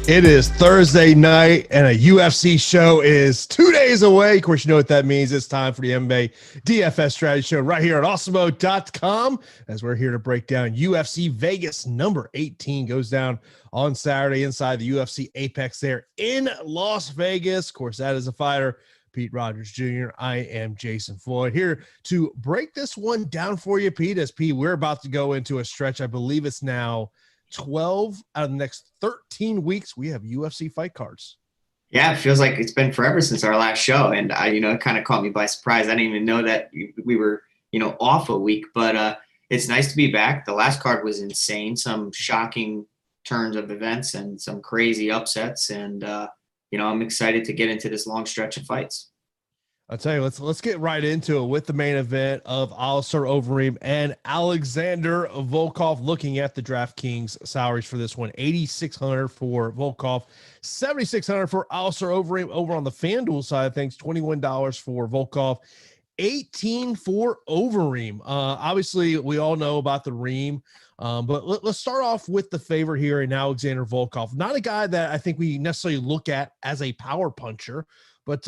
It is Thursday night, and a UFC show is 2 days away. Of course, you know what that means. It's time for the Mma Dfs strategy show right here at Awesemo.com, as we're here to break down UFC Vegas number 18. Goes down on Saturday inside the UFC Apex there in Las Vegas. Of course, that is a fighter, Pete Rogers Jr. I am Jason Floyd, here to break this one down for you, Pete. As Pete, we're about to go into a stretch. I believe it's now 12 out of the next 13 weeks. We have UFC fight cards. Yeah, it feels like it's been forever since our last show. And it kind of caught me by surprise. I didn't even know that we were, off a week, but it's nice to be back. The last card was insane. Some shocking turns of events and some crazy upsets. And, I'm excited to get into this long stretch of fights. I'll tell you, let's get right into it with the main event of Alistair Overeem and Alexander Volkov. Looking at the DraftKings salaries for this one, $8,600 for Volkov, $7,600 for Alistair Overeem. Over on the FanDuel side of things, $21 for Volkov, $18 for Overeem. Obviously, we all know about the Reem, but let's start off with the favorite here in Alexander Volkov. Not a guy that I think we necessarily look at as a power puncher. But,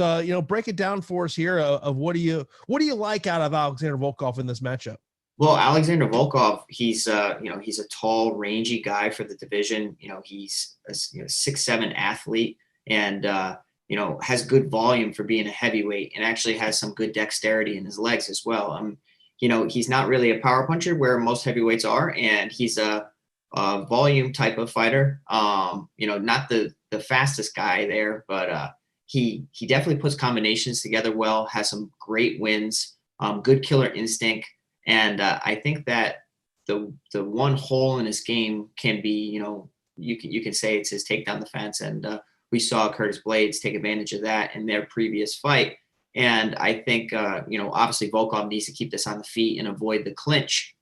break it down for us here of what do you like out of Alexander Volkov in this matchup? Well, Alexander Volkov, he's a tall, rangy guy for the division. He's a 6'7" athlete and, has good volume for being a heavyweight and actually has some good dexterity in his legs as well. He's not really a power puncher where most heavyweights are, and he's a volume type of fighter. Not the fastest guy there, but he definitely puts combinations together well, has some great wins, good killer instinct. And I think that the one hole in his game can be, you can say it's his takedown defense. And we saw Curtis Blades take advantage of that in their previous fight. And I think, obviously Volkov needs to keep this on the feet and avoid the clinch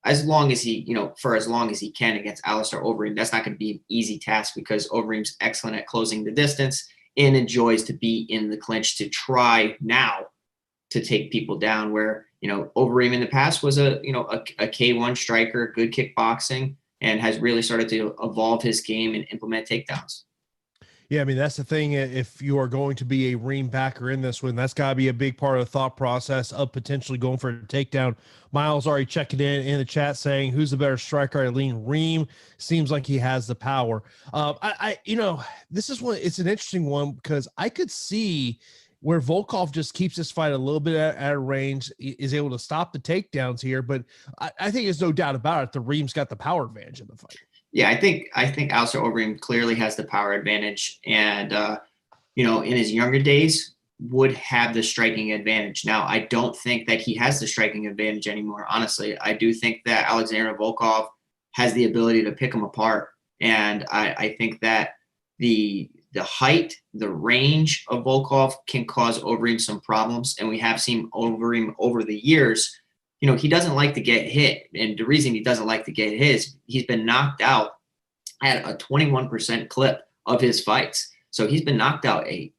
as long as he, for as long as he can against Alistair Overeem. That's not going to be an easy task because Overeem's excellent at closing the distance and enjoys to be in the clinch to try now to take people down, where, Overeem in the past was a K1 striker, good kickboxing, and has really started to evolve his game and implement takedowns. Yeah, I mean, that's the thing. If you are going to be a Reem backer in this one, that's got to be a big part of the thought process of potentially going for a takedown. Miles already checking in the chat saying, who's the better striker? I lean Reem. Seems like he has the power. This is one, it's an interesting one because I could see where Volkov just keeps this fight a little bit at a range, is able to stop the takedowns here. But I think there's no doubt about it. The Reem's got the power advantage in the fight. Yeah, I think Alistair Overeem clearly has the power advantage, and in his younger days would have the striking advantage. Now, I don't think that he has the striking advantage anymore. Honestly, I do think that Alexander Volkov has the ability to pick him apart, and I think that the height, the range of Volkov can cause Overeem some problems, and we have seen Overeem over the years. He doesn't like to get hit. And the reason he doesn't like to get hit is he's been knocked out at a 21% clip of his fights. So he's been knocked out a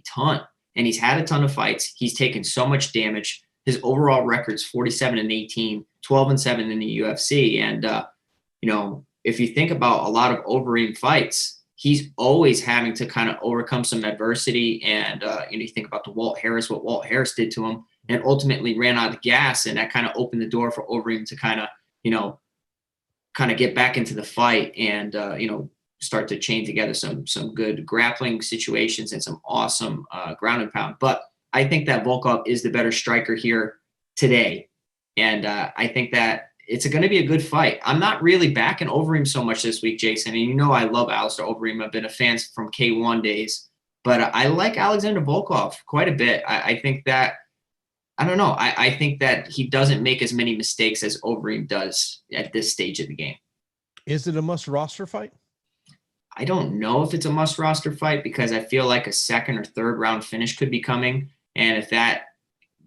ton, and he's had a ton of fights. He's taken so much damage. His overall record's 47-18, 12-7 in the UFC. And, if you think about a lot of Overeem fights, he's always having to kind of overcome some adversity. And, you think about what Walt Harris did to him, and ultimately ran out of gas, and that kind of opened the door for Overeem to kind of get back into the fight and start to chain together some good grappling situations and some awesome ground and pound. But I think that Volkov is the better striker here today, and I think that it's going to be a good fight. I'm not really backing Overeem so much this week, Jason, and I love Alistair Overeem. I've been a fan from K1 days, but I like Alexander Volkov quite a bit. I think that I don't know. I think that he doesn't make as many mistakes as Overeem does at this stage of the game. Is it a must roster fight? I don't know if it's a must roster fight because I feel like a second or third round finish could be coming. And if that,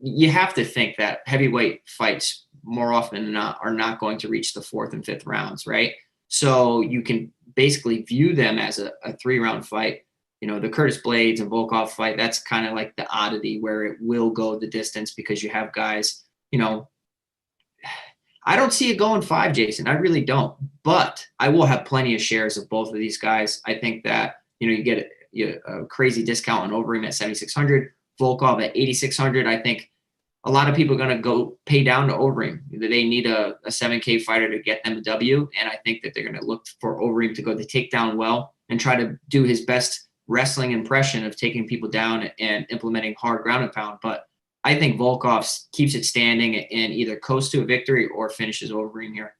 you have to think that heavyweight fights more often than not are not going to reach the fourth and fifth rounds, right? So you can basically view them as a 3-round fight. The Curtis Blades and Volkov fight, that's kind of like the oddity where it will go the distance because you have guys, I don't see it going 5, Jason. I really don't. But I will have plenty of shares of both of these guys. I think that, you get a crazy discount on Overeem at 7,600, Volkov at 8,600. I think a lot of people are going to go pay down to Overeem. They need a 7K fighter to get them a W. And I think that they're going to look for Overeem to go the takedown well and try to do his best wrestling impression of taking people down and implementing hard ground and pound. But I think Volkov keeps it standing and either coasts to a victory or finishes Overeem here.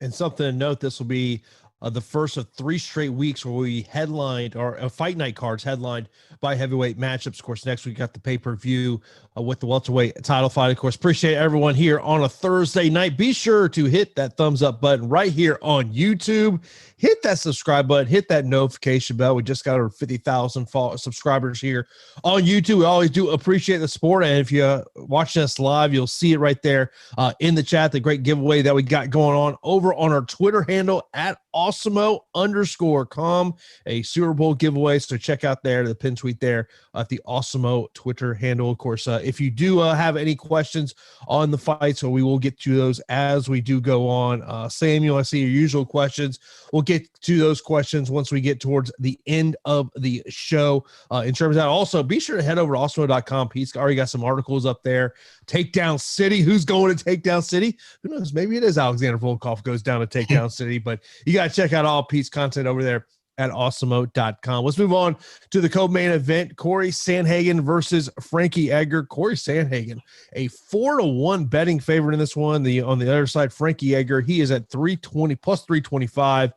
And something to note, this will be the first of 3 straight weeks where we headlined, or fight night cards headlined by heavyweight matchups. Of course, next week got the pay-per-view with the welterweight title fight. Of course, appreciate everyone here on a Thursday night. Be sure to hit that thumbs up button right here on YouTube. Hit that subscribe button. Hit that notification bell. We just got over 50,000 subscribers here on YouTube. We always do appreciate the support. And if you're watching us live, you'll see it right there in the chat, the great giveaway that we got going on over on our Twitter handle at Awesemo_com, a Super Bowl giveaway. So check out there the pin tweet there at the Awesemo Twitter handle. Of course, if you do have any questions on the fight, so we will get to those as we do go on. Samuel, I see your usual questions. We'll get to those questions once we get towards the end of the show. In terms of that, also be sure to head over to Awesemo.com. Pete's already got some articles up there. Takedown City. Who's going to Takedown City? Who knows? Maybe it is Alexander Volkov goes down to Takedown City, but you got to check out all Pete's content over there at Awesemo.com. Let's move on to the co-main event. Corey Sandhagen versus Frankie Edgar. Corey Sandhagen, a 4-1 betting favorite in this one. On the other side, Frankie Edgar, he is at 320 plus 325.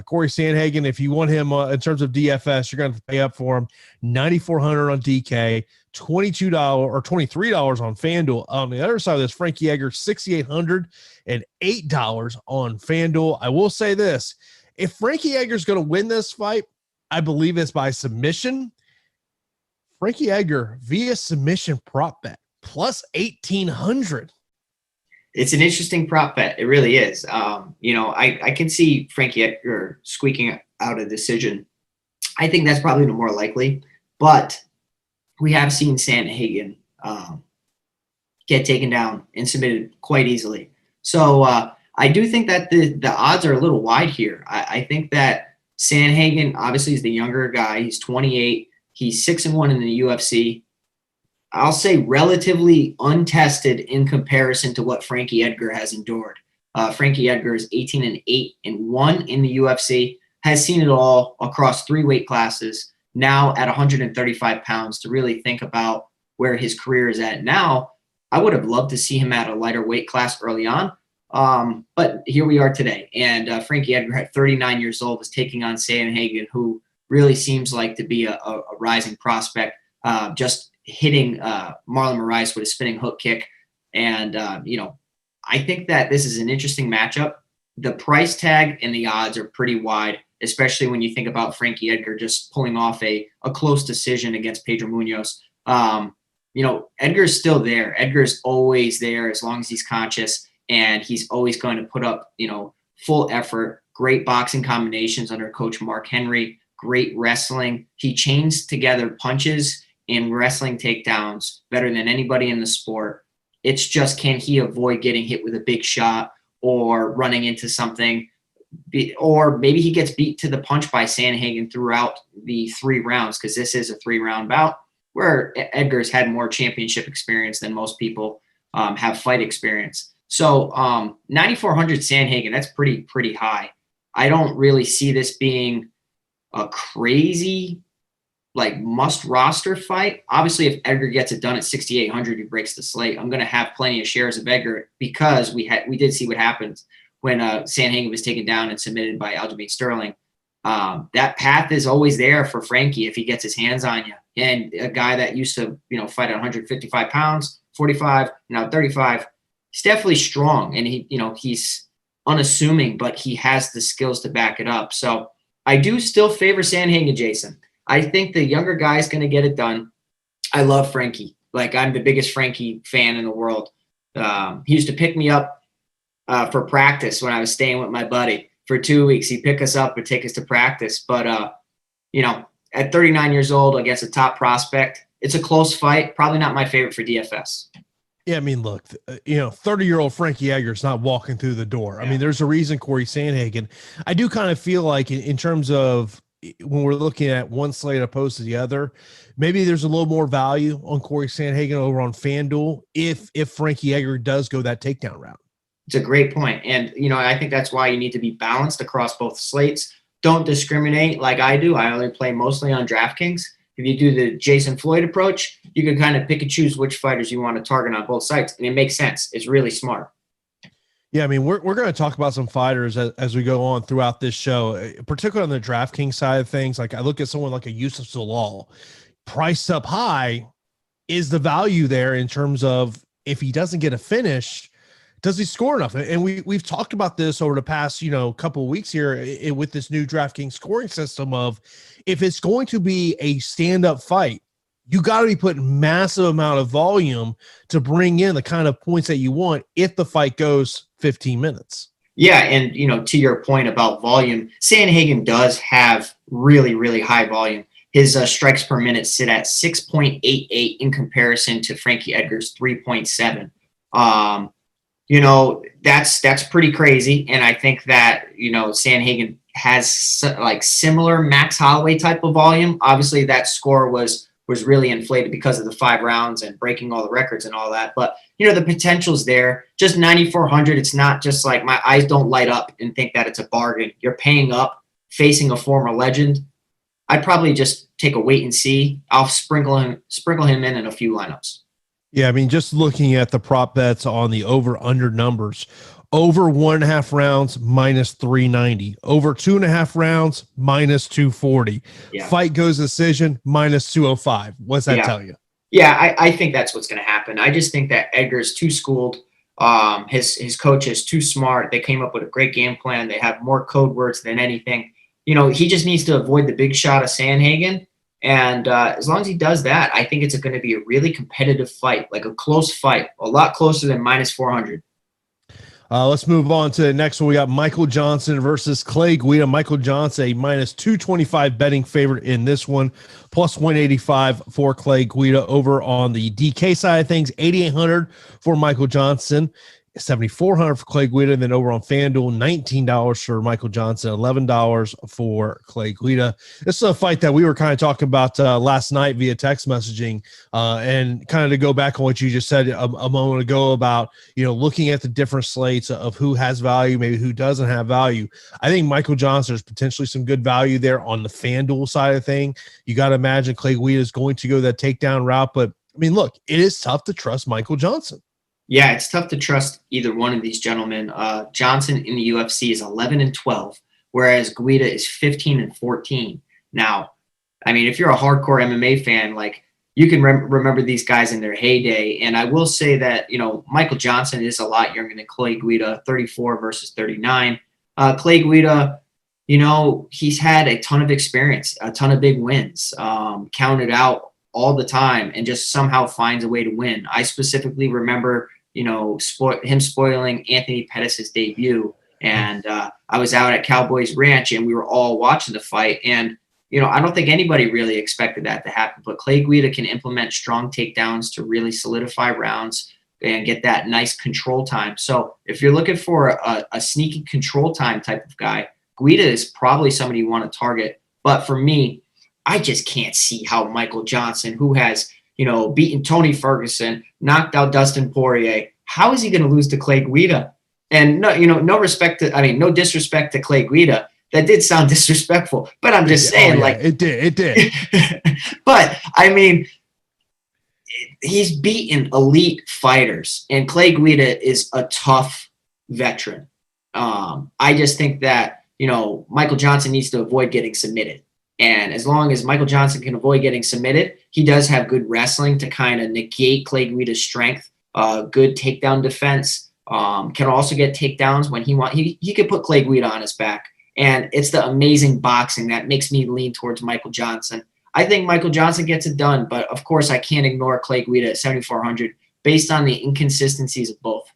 Corey Sandhagen, if you want him in terms of DFS, you're going to pay up for him $9,400 on DK, $22 or $23 on FanDuel. On the other side of this, Frankie Edgar, $6,800 and $8 on FanDuel. I will say this. If Frankie Edgar is going to win this fight, I believe it's by submission. Frankie Edgar via submission prop bet plus 1,800. It's an interesting prop bet. It really is. I can see Frankie Edgar squeaking out a decision. I think that's probably the more likely, but we have seen Sandhagen get taken down and submitted quite easily. So I do think that the odds are a little wide here. I think that Sandhagen obviously is the younger guy. He's 28. He's 6-1 in the UFC. I'll say relatively untested in comparison to what Frankie Edgar has endured. Frankie Edgar is 18-8-1 in the UFC, has seen it all across 3 weight classes, now at 135 pounds to really think about where his career is at now. I would have loved to see him at a lighter weight class early on. But here we are today, and Frankie Edgar at 39 years old is taking on Sandhagen, who really seems like to be a rising prospect, just hitting Marlon Moraes with a spinning hook kick. And, I think that this is an interesting matchup. The price tag and the odds are pretty wide, especially when you think about Frankie Edgar just pulling off a close decision against Pedro Munoz. Edgar's still there. Edgar's always there as long as he's conscious. And he's always going to put up, full effort, great boxing combinations under Coach Mark Henry, great wrestling. He chains together punches and wrestling takedowns better than anybody in the sport. It's just, can he avoid getting hit with a big shot or running into something? Or maybe he gets beat to the punch by Sandhagen throughout the 3 rounds, because this is a 3-round bout where Edgar's had more championship experience than most people have fight experience. So 9,400 Sandhagen, that's pretty high. I don't really see this being a crazy, must roster fight. Obviously, if Edgar gets it done at 6,800, he breaks the slate. I'm going to have plenty of shares of Edgar because we did see what happens when Sandhagen was taken down and submitted by Aljamain Sterling. That path is always there for Frankie if he gets his hands on you. And a guy that used to, fight at 155 pounds, 45, now 35. He's definitely strong, and he's unassuming, but he has the skills to back it up. So I do still favor Sandhagen, Jason. I think the younger guy is going to get it done. I love Frankie. I'm the biggest Frankie fan in the world. He used to pick me up for practice when I was staying with my buddy for 2 weeks. He'd pick us up and take us to practice. But, at 39 years old against a top prospect, it's a close fight. Probably not my favorite for DFS. Yeah, I mean, look, 30-year-old Frankie Edgar's not walking through the door. I mean, there's a reason Corey Sandhagen. I do kind of feel like in terms of when we're looking at one slate opposed to the other, maybe there's a little more value on Corey Sandhagen over on FanDuel if Frankie Edgar does go that takedown route. It's a great point. And, I think that's why you need to be balanced across both slates. Don't discriminate like I do. I only play mostly on DraftKings. If you do the Jason Floyd approach, you can kind of pick and choose which fighters you want to target on both sides. And it makes sense. It's really smart. Yeah, I mean, we're going to talk about some fighters as we go on throughout this show, particularly on the DraftKings side of things. Like I look at someone like a Yusuf Zalal, priced up high. Is the value there in terms of if he doesn't get a finish, does he score enough? And we've talked about this over the past, couple of weeks here with this new DraftKings scoring system of if it's going to be a stand-up fight, you got to be putting massive amount of volume to bring in the kind of points that you want if the fight goes 15 minutes. Yeah, and, to your point about volume, Sandhagen does have really, really high volume. His strikes per minute sit at 6.88 in comparison to Frankie Edgar's 3.7. That's pretty crazy. And I think that, Sandhagen has like similar Max Holloway type of volume. Obviously that score was really inflated because of the 5 rounds and breaking all the records and all that. But, the potential's there. Just 9,400. It's not just like my eyes don't light up and think that it's a bargain. You're paying up, facing a former legend. I'd probably just take a wait and see. I'll sprinkle him in a few lineups. Yeah, I mean, just looking at the prop bets on the over-under numbers, over 1.5 rounds, minus 390. Over 2.5 rounds, minus 240. Yeah. Fight goes decision, minus 205. What's that tell you? Yeah, I think that's what's going to happen. I just think that Edgar's too schooled. His coach is too smart. They came up with a great game plan. They have more code words than anything. He just needs to avoid the big shot of Sandhagen. And as long as he does that, I think it's going to be a really competitive fight, like a close fight, a lot closer than minus 400. Let's move on to the next one. We got Michael Johnson versus Clay Guida. Michael Johnson, a minus 225 betting favorite in this one, plus 185 for Clay Guida. Over on the DK side of things, 8,800 for Michael Johnson, 7,400 for Clay Guida. And then over on FanDuel, $19 for Michael Johnson, $11 for Clay Guida. This is a fight that we were kind of talking about last night via text messaging, and kind of to go back on what you just said a moment ago about, looking at the different slates of who has value, maybe who doesn't have value. I think Michael Johnson is potentially some good value there on the FanDuel side of thing. You got to imagine Clay Guida is going to go that takedown route, but I mean, look, it is tough to trust Michael Johnson. Yeah, it's tough to trust either one of these gentlemen. Johnson in the UFC is 11-12, whereas Guida is 15-14. Now, I mean, if you're a hardcore MMA fan, like you can remember these guys in their heyday. And I will say that, Michael Johnson is a lot younger than Clay Guida, 34 versus 39. Clay Guida, he's had a ton of experience, a ton of big wins, counted out all the time, and just somehow finds a way to win. I specifically remember, him spoiling Anthony Pettis' debut. And I was out at Cowboys Ranch and we were all watching the fight. And, I don't think anybody really expected that to happen, but Clay Guida can implement strong takedowns to really solidify rounds and get that nice control time. So if you're looking for a sneaky control time type of guy, Guida is probably somebody you want to target. But for me, I just can't see how Michael Johnson, who has, beaten Tony Ferguson, knocked out Dustin Poirier, how is he going to lose to Clay Guida? And no disrespect to Clay Guida. That did sound disrespectful, but I'm just saying, it did. But I mean, he's beaten elite fighters, and Clay Guida is a tough veteran. I just think that, Michael Johnson needs to avoid getting submitted. And as long as Michael Johnson can avoid getting submitted, he does have good wrestling to kind of negate Clay Guida's strength, good takedown defense, can also get takedowns when he wants. He could put Clay Guida on his back. And it's the amazing boxing that makes me lean towards Michael Johnson. I think Michael Johnson gets it done, but of course I can't ignore Clay Guida at 7,400 based on the inconsistencies of both.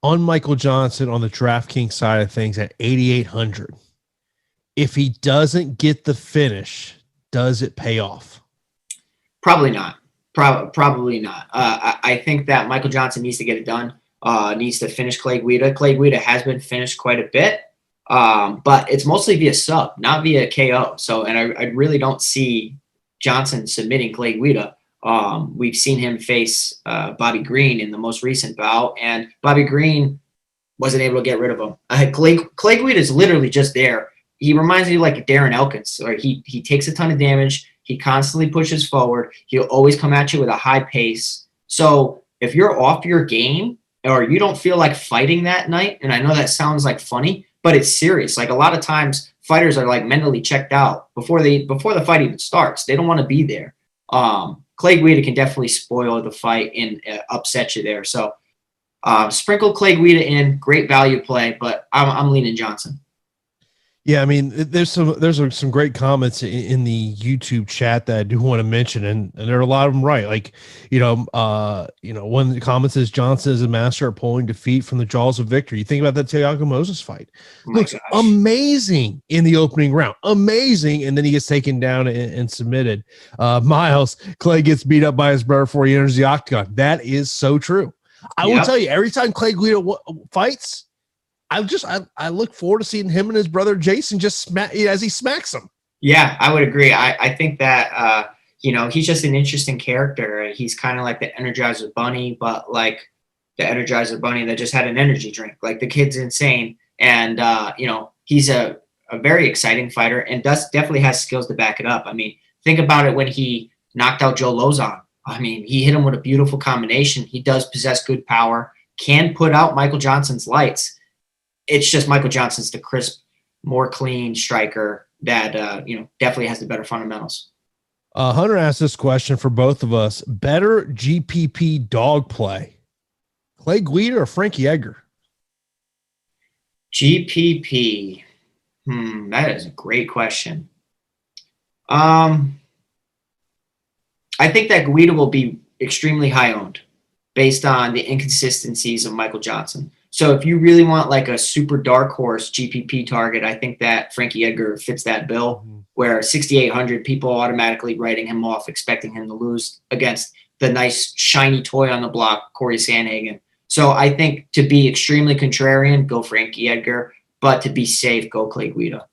On Michael Johnson on the DraftKings side of things at 8,800. If he doesn't get the finish, does it pay off? Probably not. Probably not. I think that Michael Johnson needs to get it done. Needs to finish Clay Guida. Clay Guida has been finished quite a bit, but it's mostly via sub, not via KO. So, and I really don't see Johnson submitting Clay Guida. We've seen him face Bobby Green in the most recent bout, and Bobby Green wasn't able to get rid of him. Clay Guida is literally just there. He reminds me like Darren Elkins, or he takes a ton of damage. He constantly pushes forward. He'll always come at you with a high pace. So if you're off your game or you don't feel like fighting that night, and I know that sounds like funny, but it's serious. Like a lot of times fighters are like mentally checked out before the fight even starts. They don't want to be there. Clay Guida can definitely spoil the fight and upset you there. So sprinkle Clay Guida in, great value play, but I'm leaning Johnson. Yeah, I mean, there's some great comments in the YouTube chat that I do want to mention, and there are a lot of them right. Like, one of the comments is Johnson is a master at pulling defeat from the jaws of victory. You think about that Thiago Moses fight. Looks amazing in the opening round. Amazing. And then he gets taken down and submitted. Miles, Clay gets beat up by his brother before he enters the octagon. That is so true. I will tell you, every time Clay Guida fights, I look forward to seeing him and his brother Jason just smack as he smacks him. Yeah, I would agree. I think that he's just an interesting character. He's kind of like the Energizer Bunny, but like the Energizer Bunny that just had an energy drink. Like the kid's insane, and he's a very exciting fighter and definitely has skills to back it up. I mean, think about it when he knocked out Joe Lozon. I mean, he hit him with a beautiful combination. He does possess good power, can put out Michael Johnson's lights. It's just Michael Johnson's the crisp, more clean striker that definitely has the better fundamentals. Hunter asked this question for both of us: better GPP dog play, Clay Guida or Frankie Edgar? GPP, that is a great question. I think that Guida will be extremely high owned based on the inconsistencies of Michael Johnson. So if you really want like a super dark horse GPP target, I think that Frankie Edgar fits that bill, where 6,800 people automatically writing him off, expecting him to lose against the nice shiny toy on the block, Corey Sandhagen. So I think to be extremely contrarian, go Frankie Edgar, but to be safe, go Clay Guida.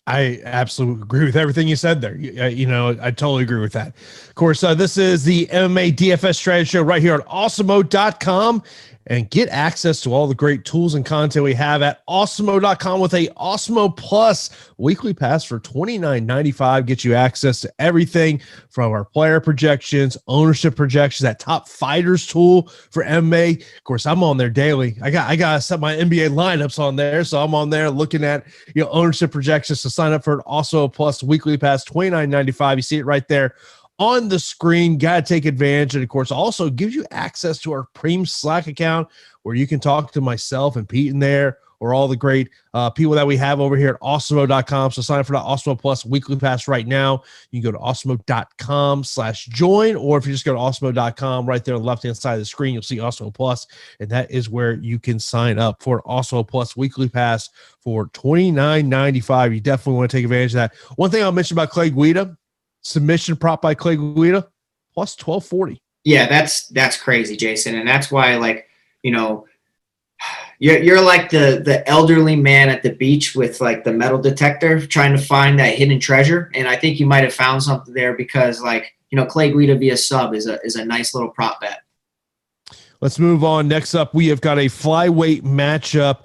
I absolutely agree with everything you said there. I totally agree with that. Of course, this is the MMA DFS strategy show right here at Awesemo.com. And get access to all the great tools and content we have at Awesemo.com with a Awesemo Plus weekly pass for $29.95. Get you access to everything from our player projections, ownership projections, that top fighters tool for MMA. Of course, I'm on there daily. I got to set my NBA lineups on there. So I'm on there looking at ownership projections to sign up for an Awesemo Plus weekly pass, $29.95. You see it right there on the screen. Got to take advantage. And of course, also gives you access to our Preem Slack account where you can talk to myself and Pete in there, or all the great people that we have over here at Awesemo.com. So sign up for the Awesemo Plus weekly pass right now. You can go to Awesemo.com/join, or if you just go to Awesemo.com, right there on the left-hand side of the screen, you'll see Awesemo Plus, and that is where you can sign up for Awesemo Plus weekly pass for $29.95. You definitely want to take advantage of that. One thing I'll mention about Clay Guida, submission prop by Clay Guida plus 1240. Yeah, that's crazy, Jason. And that's why, like, you're like the elderly man at the beach with like the metal detector trying to find that hidden treasure. And I think you might have found something there because, like, Clay Guida via sub is a nice little prop bet. Let's move on. Next up, we have got a flyweight matchup.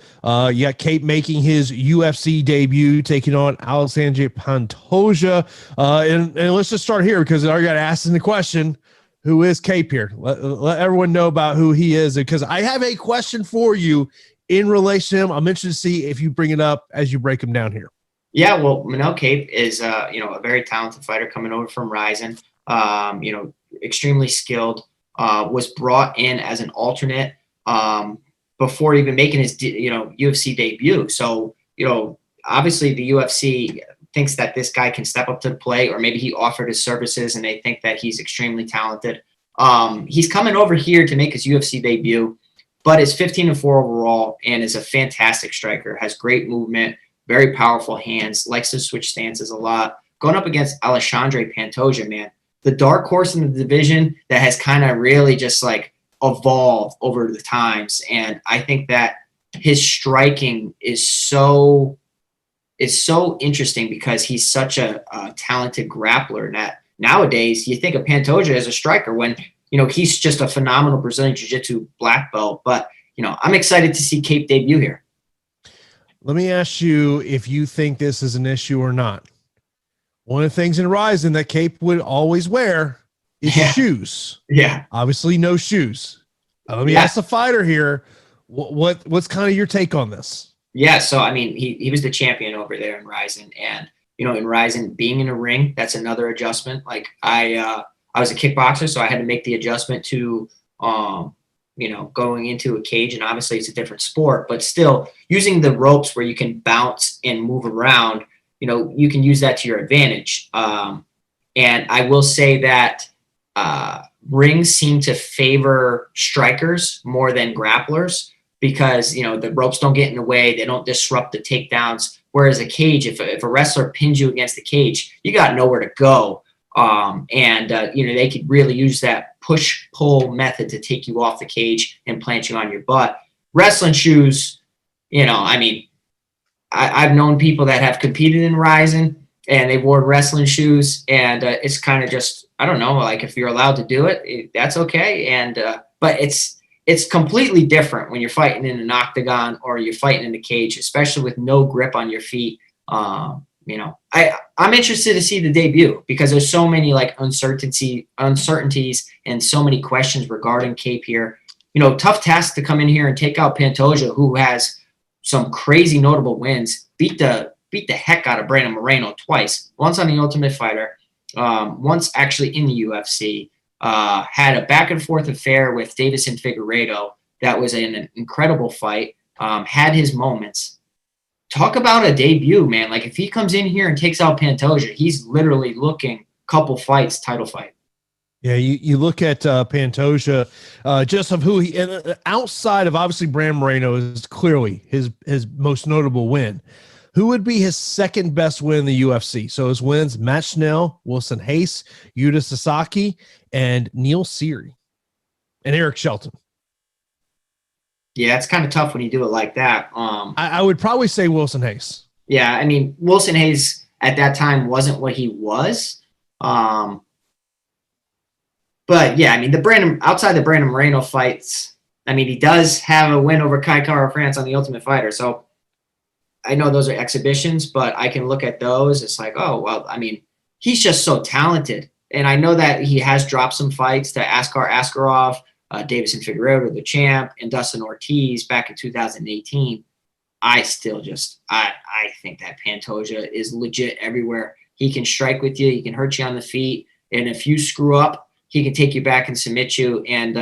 You got Kape making his UFC debut, taking on Alexandre Pantoja. And let's just start here because I already got asking the question, who is Kape here? Let everyone know about who he is, because I have a question for you in relation to him. I'm interested to see if you bring it up as you break him down here. Yeah, well, Manel Kape is a very talented fighter coming over from Ryzen. Extremely skilled. Was brought in as an alternate before even making his UFC debut. So obviously the UFC thinks that this guy can step up to the plate, or maybe he offered his services and they think that he's extremely talented. He's coming over here to make his UFC debut, but is 15-4 overall and is a fantastic striker. Has great movement, very powerful hands, likes to switch stances a lot. Going up against Alexandre Pantoja, man. the dark horse in the division that has kind of really just like evolved over the times. And I think that his striking is so interesting because he's such a talented grappler. And that nowadays you think of Pantoja as a striker when, he's just a phenomenal Brazilian Jiu-Jitsu black belt. But, I'm excited to see Kape debut here. Let me ask you if you think this is an issue or not. One of the things in Rizin that Kape would always wear is shoes. Yeah. Obviously no shoes. Let me ask the fighter here. What's kind of your take on this? Yeah. So, I mean, he was the champion over there in Rizin, and, in Rizin being in a ring, that's another adjustment. Like I was a kickboxer, so I had to make the adjustment to, going into a cage, and obviously it's a different sport, but still using the ropes where you can bounce and move around, you can use that to your advantage. And I will say that rings seem to favor strikers more than grapplers because, the ropes don't get in the way. They don't disrupt the takedowns. Whereas a cage, if a wrestler pins you against the cage, you got nowhere to go. They could really use that push-pull method to take you off the cage and plant you on your butt. Wrestling shoes, I've known people that have competed in Rizin and they wore wrestling shoes, and it's kind of just, I don't know, like if you're allowed to do it, that's okay. And but it's completely different when you're fighting in an octagon or you're fighting in the cage, especially with no grip on your feet. I'm interested to see the debut because there's so many like uncertainties and so many questions regarding Kape here. Tough task to come in here and take out Pantoja, who has some crazy notable wins, beat the heck out of Brandon Moreno twice, once on the Ultimate Fighter, once actually in the UFC, had a back and forth affair with Davis and Figueiredo. That was an incredible fight, had his moments. Talk about a debut, man. Like if he comes in here and takes out Pantoja, he's literally looking couple fights, title fight. Yeah, you look at Pantoja, just of who he, and outside of obviously Brandon Moreno is clearly his most notable win. Who would be his second best win in the UFC? So his wins: Matt Schnell, Wilson Hayes, Yuta Sasaki, and Neil Seery, and Eric Shelton. Yeah, it's kind of tough when you do it like that. I would probably say Wilson Hayes. Yeah, I mean, Wilson Hayes at that time wasn't what he was. But yeah, I mean, outside the Brandon Moreno fights, I mean, he does have a win over Kai Kara France on the Ultimate Fighter. So I know those are exhibitions, but I can look at those. It's like, oh, well, I mean, he's just so talented. And I know that he has dropped some fights to Askar Askarov, Davis and Figueiredo, the champ, and Dustin Ortiz back in 2018. I still I think that Pantoja is legit everywhere. He can strike with you. He can hurt you on the feet. And if you screw up, he can take you back and submit you. And,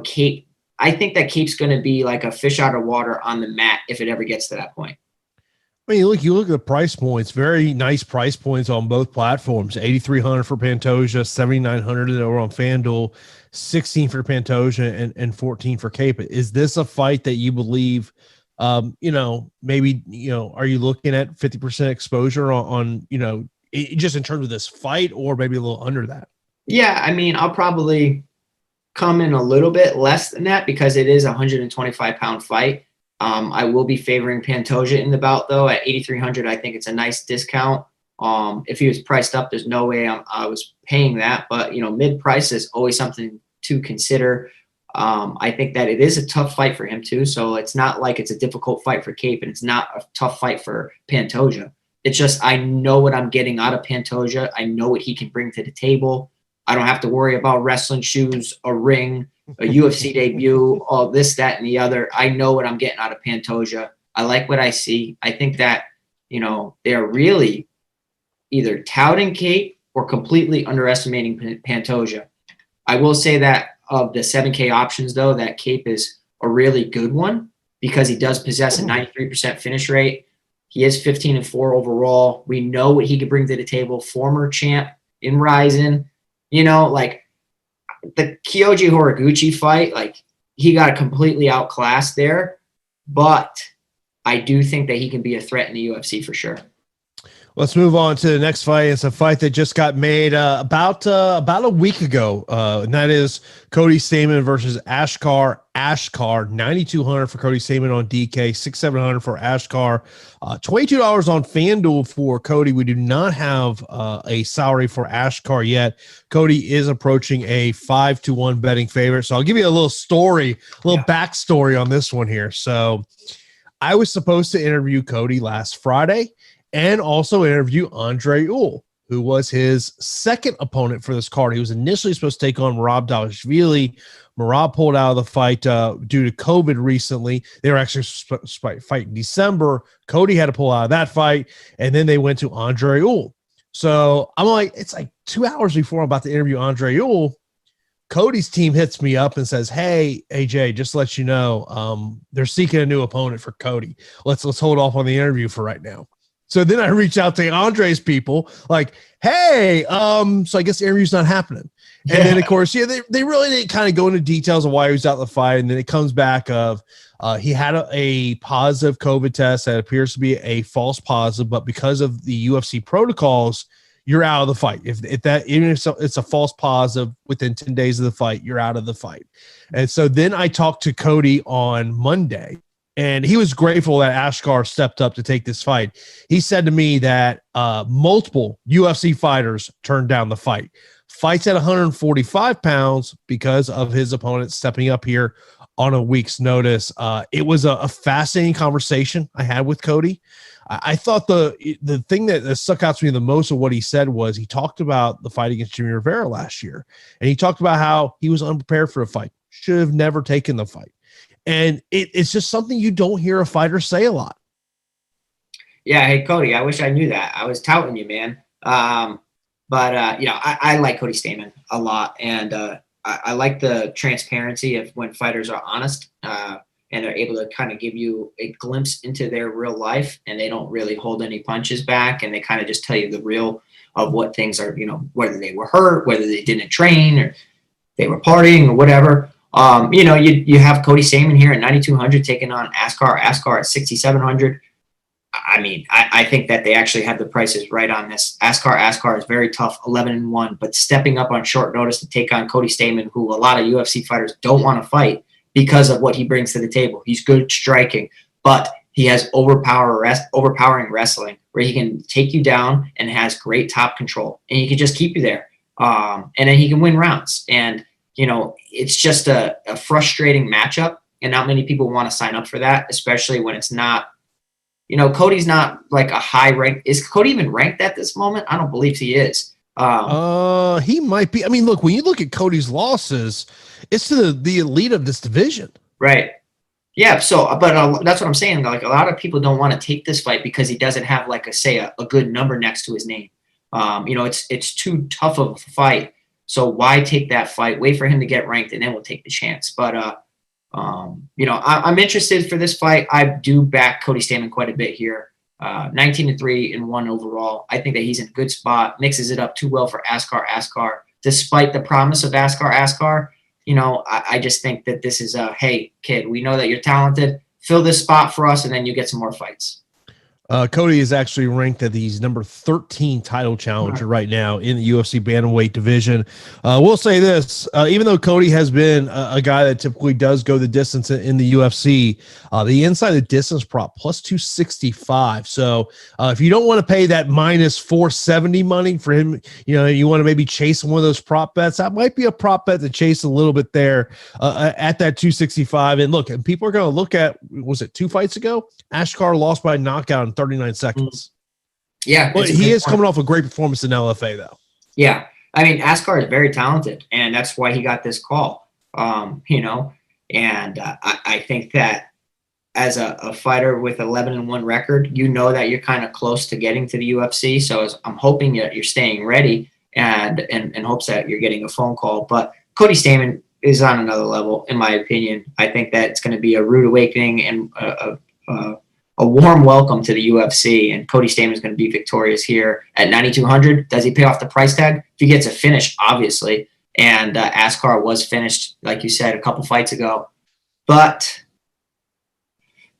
Kape, I think that Kape's going to be like a fish out of water on the mat if it ever gets to that point. I mean, you look at the price points, very nice price points on both platforms. $8,300 for Pantoja, $7,900 over on FanDuel, $16 for Pantoja, and $14 for Kape. Is this a fight that you believe, maybe, are you looking at 50% exposure on just in terms of this fight, or maybe a little under that? Yeah, I mean, I'll probably come in a little bit less than that because it is a 125-pound fight. I will be favoring Pantoja in the bout, though. At $8,300, I think it's a nice discount. If he was priced up, there's no way I was paying that. But, mid-price is always something to consider. I think that it is a tough fight for him, too. So it's not like it's a difficult fight for Kape, and it's not a tough fight for Pantoja. It's just I know what I'm getting out of Pantoja. I know what he can bring to the table. I don't have to worry about wrestling shoes, a ring, a UFC debut, all this, that, and the other. I know what I'm getting out of Pantoja. I like what I see. I think that, they're really either touting Kape or completely underestimating Pantoja. I will say that of the 7K options, though, that Kape is a really good one because he does possess a 93% finish rate. He is 15-4 overall. We know what he could bring to the table. Former champ in Rizin. Like the Kyoji Horiguchi fight, like he got completely outclassed there, but I do think that he can be a threat in the UFC for sure. Let's move on to the next fight. It's a fight that just got made about a week ago, and that is Cody Stamann versus Askar. Askar 9,200 for Cody Stamann on DK, 6,700 for Askar, $22 on FanDuel for Cody. We do not have a salary for Askar yet. Cody is approaching a 5-1 betting favorite. So I'll give you a little backstory on this one here. So I was supposed to interview Cody last Friday, and also interview Andre Ewell, who was his second opponent for this card. He was initially supposed to take on Mma Dfs. Mma pulled out of the fight due to COVID recently. They were actually supposed to fight in December. Cody had to pull out of that fight, and then they went to Andre Ewell. So I'm like, it's like 2 hours before I'm about to interview Andre Ewell. Cody's team hits me up and says, "Hey, AJ, just to let you know, they're seeking a new opponent for Cody. Let's hold off on the interview for right now." So then I reach out to Andre's people like, "Hey, so I guess the interview's not happening." And then of course, they really didn't kind of go into details of why he was out of the fight. And then it comes back of he had a positive COVID test that appears to be a false positive, but because of the UFC protocols, you're out of the fight. If even if it's a false positive within 10 days of the fight, you're out of the fight. And so then I talked to Cody on Monday, and he was grateful that Askar stepped up to take this fight. He said to me that multiple UFC fighters turned down the fight. Fights at 145 pounds because of his opponent stepping up here on a week's notice. It was a fascinating conversation I had with Cody. I thought the thing that stuck out to me the most of what he said was he talked about the fight against Jimmy Rivera last year, and he talked about how he was unprepared for a fight, should have never taken the fight. And it's just something you don't hear a fighter say a lot. Yeah. Hey, Cody, I wish I knew that. I was touting you, man. But I like Cody Stamann a lot. And I like the transparency of when fighters are honest and they're able to kind of give you a glimpse into their real life, and they don't really hold any punches back. And they kind of just tell you the real of what things are, whether they were hurt, whether they didn't train, or they were partying or whatever. You have Cody Stamann here at 9,200 taking on Askar at 6,700. I mean, I think that they actually have the prices right on this. Askar is very tough, 11-1, but stepping up on short notice to take on Cody Stamann, who a lot of UFC fighters don't want to fight because of what he brings to the table. He's good striking, but he has overpowering wrestling where he can take you down and has great top control, and he can just keep you there. And then he can win rounds. And it's just a frustrating matchup, and not many people want to sign up for that, especially when it's not, Cody's not like a high rank. Is Cody even ranked at this moment? I don't believe he is. He might be. I mean, look, when you look at Cody's losses, it's to the elite of this division. Right. Yeah. So, but that's what I'm saying. Like, a lot of people don't want to take this fight because he doesn't have a good number next to his name. It's too tough of a fight. So why take that fight? Wait for him to get ranked, and then we'll take the chance. But I'm interested for this fight. I do back Cody Stamann quite a bit here. 19-3 and 1 overall. I think that he's in a good spot. Mixes it up too well for Askar. Despite the promise of Askar, I just think that this is hey, kid, we know that you're talented. Fill this spot for us, and then you get some more fights. Cody is actually ranked at the number 13 title challenger right now in the UFC bantamweight division. We'll say this, even though Cody has been a guy that typically does go the distance in the UFC, the inside the distance prop plus 265. So if you don't want to pay that minus 470 money for him, you want to maybe chase one of those prop bets, that might be a prop bet to chase a little bit there at that 265. And look, and people are going to look at, was it 2 fights ago? Askar lost by knockout in 39 seconds. Yeah. But he is coming off a great performance in LFA, though. Yeah. I mean, Askar is very talented, and that's why he got this call, and I think that as a fighter with 11-1 record, that you're kind of close to getting to the UFC. So I'm hoping that you're staying ready and in hopes that you're getting a phone call. But Cody Stamann is on another level, in my opinion. I think that it's going to be a rude awakening and a warm welcome to the UFC, and Cody Stamann is going to be victorious here at 9,200. Does he pay off the price tag? If he gets a finish, obviously. And Askar was finished, like you said, a couple fights ago. But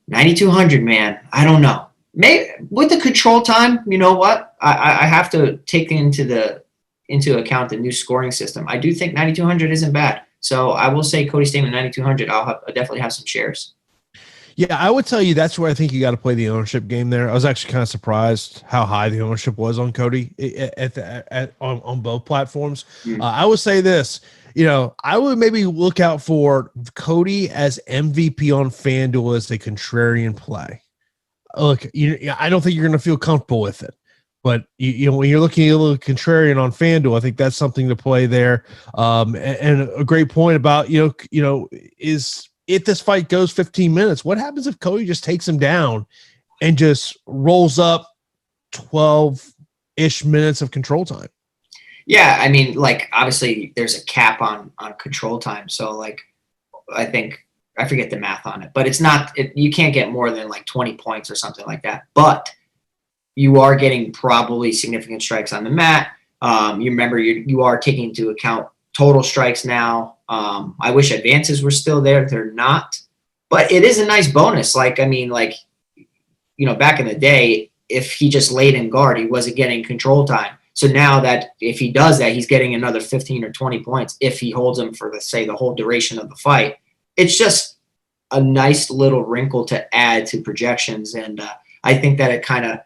9,200, man, I don't know. Maybe with the control time, you know what? I have to take into account the new scoring system. I do think 9,200 isn't bad. So I will say Cody Stamann 9,200. I'll definitely have some shares. Yeah, I would tell you that's where I think you got to play the ownership game there. I was actually kind of surprised how high the ownership was on Cody on both platforms. I would say this, I would maybe look out for Cody as MVP on FanDuel as a contrarian play. Look, I don't think you're going to feel comfortable with it. But when you're looking a little contrarian on FanDuel, I think that's something to play there. And a great point about is if this fight goes 15 minutes, what happens if Cody just takes him down and just rolls up 12-ish minutes of control time? Yeah, I mean, obviously there's a cap on control time, so I think I forget the math on it, but it's not you can't get more than 20 points or something like that. But you are getting probably significant strikes on the mat. You remember you are taking into account total strikes now. I wish advances were still there. They're not, but it is a nice bonus. Back in the day, if he just laid in guard, he wasn't getting control time. So now that if he does that, he's getting another 15 or 20 points if he holds him for, let's say, the whole duration of the fight. It's just a nice little wrinkle to add to projections. And I think that it kind of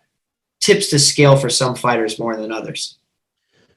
tips the scale for some fighters more than others.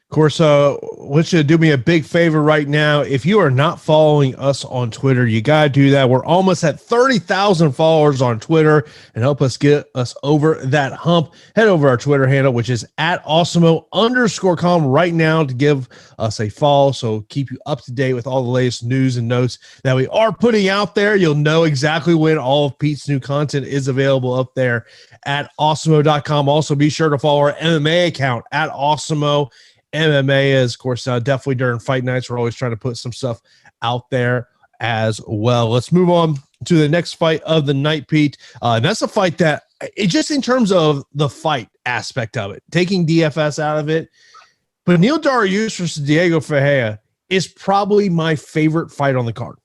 Of course, I want you to do me a big favor right now. If you are not following us on Twitter, you got to do that. We're almost at 30,000 followers on Twitter, and help us get us over that hump. Head over our Twitter handle, which is at Awesemo_com right now to give us a follow. So keep you up to date with all the latest news and notes that we are putting out there. You'll know exactly when all of Pete's new content is available up there at Awesemo.com. Also, be sure to follow our MMA account at Awesemo MMA is, of course, definitely during fight nights. We're always trying to put some stuff out there as well. Let's move on to the next fight of the night, Pete. And that's a fight that, just in terms of the fight aspect of it, taking DFS out of it, Beneil Dariush versus Diego Ferreira is probably my favorite fight on the card.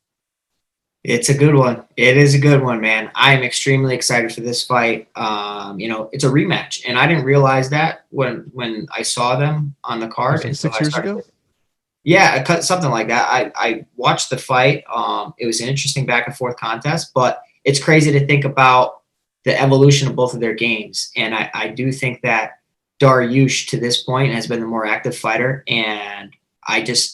It's a good one. It is a good one, man. I am extremely excited for this fight. It's a rematch, and I didn't realize that when I saw them on the card. And 6 years ago? Yeah, something like that. I watched the fight. It was an interesting back and forth contest, but it's crazy to think about the evolution of both of their games. And I do think that Dariush to this point has been the more active fighter. And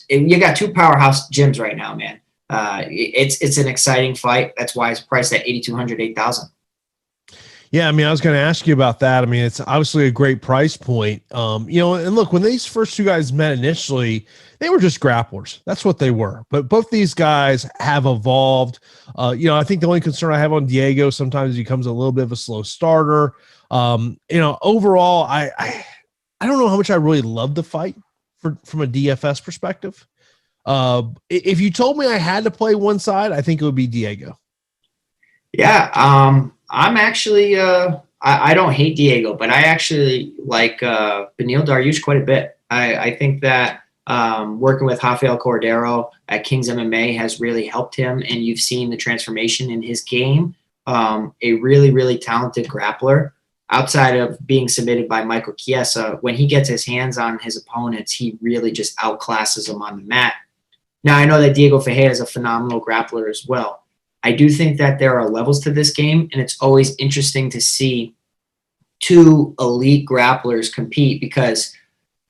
you got two powerhouse gyms right now, man. It's an exciting fight. That's why it's priced at 8,200, 8,000. Yeah, I mean, I was going to ask you about that. I mean, it's obviously a great price point. And look, when these first two guys met initially, they were just grapplers. That's what they were. But both these guys have evolved. I think the only concern I have on Diego sometimes he becomes a little bit of a slow starter. Overall, I don't know how much I really love the fight from a DFS perspective. If you told me I had to play one side, I think it would be Diego. Yeah. I'm actually, I don't hate Diego, but I actually like Beneil Dariush quite a bit. I think that working with Rafael Cordero at Kings MMA has really helped him, and you've seen the transformation in his game. A really, really talented grappler. Outside of being submitted by Michael Chiesa, when he gets his hands on his opponents, he really just outclasses them on the mat. Now, I know that Diego Ferreira is a phenomenal grappler as well. I do think that there are levels to this game, and it's always interesting to see two elite grapplers compete because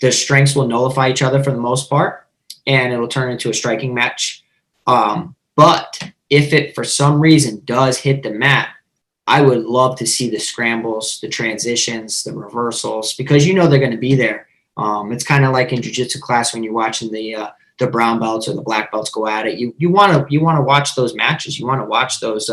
their strengths will nullify each other for the most part, and it'll turn into a striking match. But if it, for some reason, does hit the mat, I would love to see the scrambles, the transitions, the reversals, because they're going to be there. It's kind of like in jiu-jitsu class when you're watching the brown belts or the black belts go at it. You want to watch those matches. You want to watch those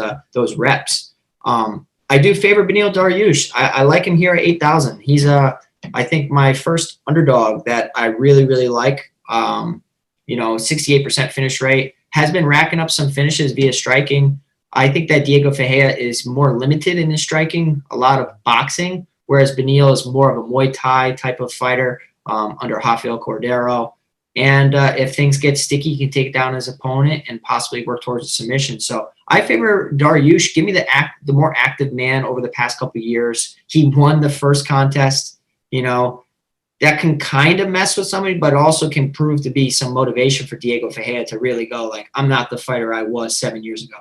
reps. I do favor Beneil Dariush. I like him here at 8,000. He's I think my first underdog that I really, really like. 68% finish rate, has been racking up some finishes via striking. I think that Diego Ferreira is more limited in his striking, a lot of boxing, whereas Beneil is more of a Muay Thai type of fighter under Rafael Cordero. And if things get sticky, he can take down his opponent and possibly work towards a submission. So I favor Dariush. Give me the more active man over the past couple of years. He won the first contest. That can kind of mess with somebody, but also can prove to be some motivation for Diego Ferreira to really go like, I'm not the fighter I was 7 years ago.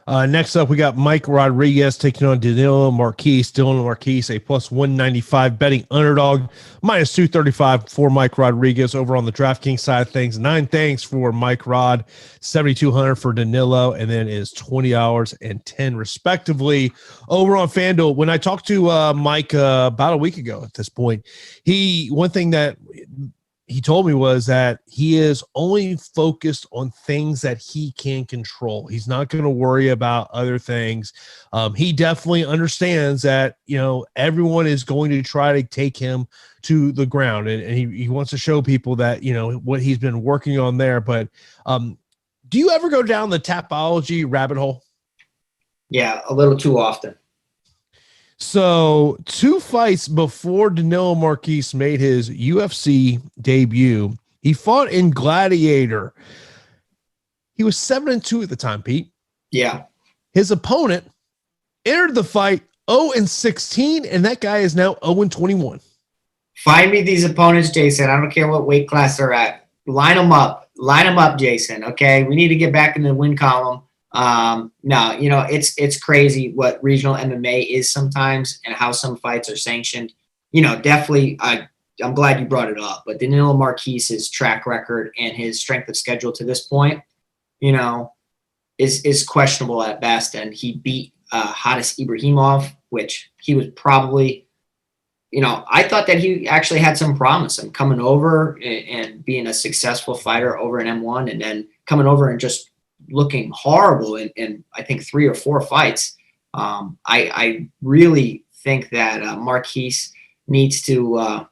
Next up, we got Mike Rodriguez taking on Danilo Marques. Dylan Marques, a plus 195 betting underdog, minus 235 for Mike Rodriguez over on the DraftKings side of things. 9 things for Mike Rod, 7,200 for Danilo, and then is $20 and 10 respectively over on FanDuel. When I talked to Mike about a week ago at this point, one thing that he told me was that he is only focused on things that he can control. He's not going to worry about other things. He definitely understands that, everyone is going to try to take him to the ground, and he wants to show people that, what he's been working on there. But do you ever go down the Tapology rabbit hole? Yeah, a little too often. So 2 fights before Danilo Marques made his UFC debut, he fought in Gladiator. He was 7-2 at the time, Pete. Yeah. His opponent entered the fight 0-16, and that guy is now 0-21. Find me these opponents, Jason. I don't care what weight class they're at. Line them up. Line them up, Jason. Okay, we need to get back in the win column. No, it's crazy what regional MMA is sometimes and how some fights are sanctioned. Definitely, I'm glad you brought it up. But Danilo Marques' track record and his strength of schedule to this point, is questionable at best. And he beat Hadis Ibrahimov, which he was probably, I thought that he actually had some promise in coming over and being a successful fighter over in M1, and then coming over and just looking horrible in I think 3 or 4 fights. I really think that Marques needs to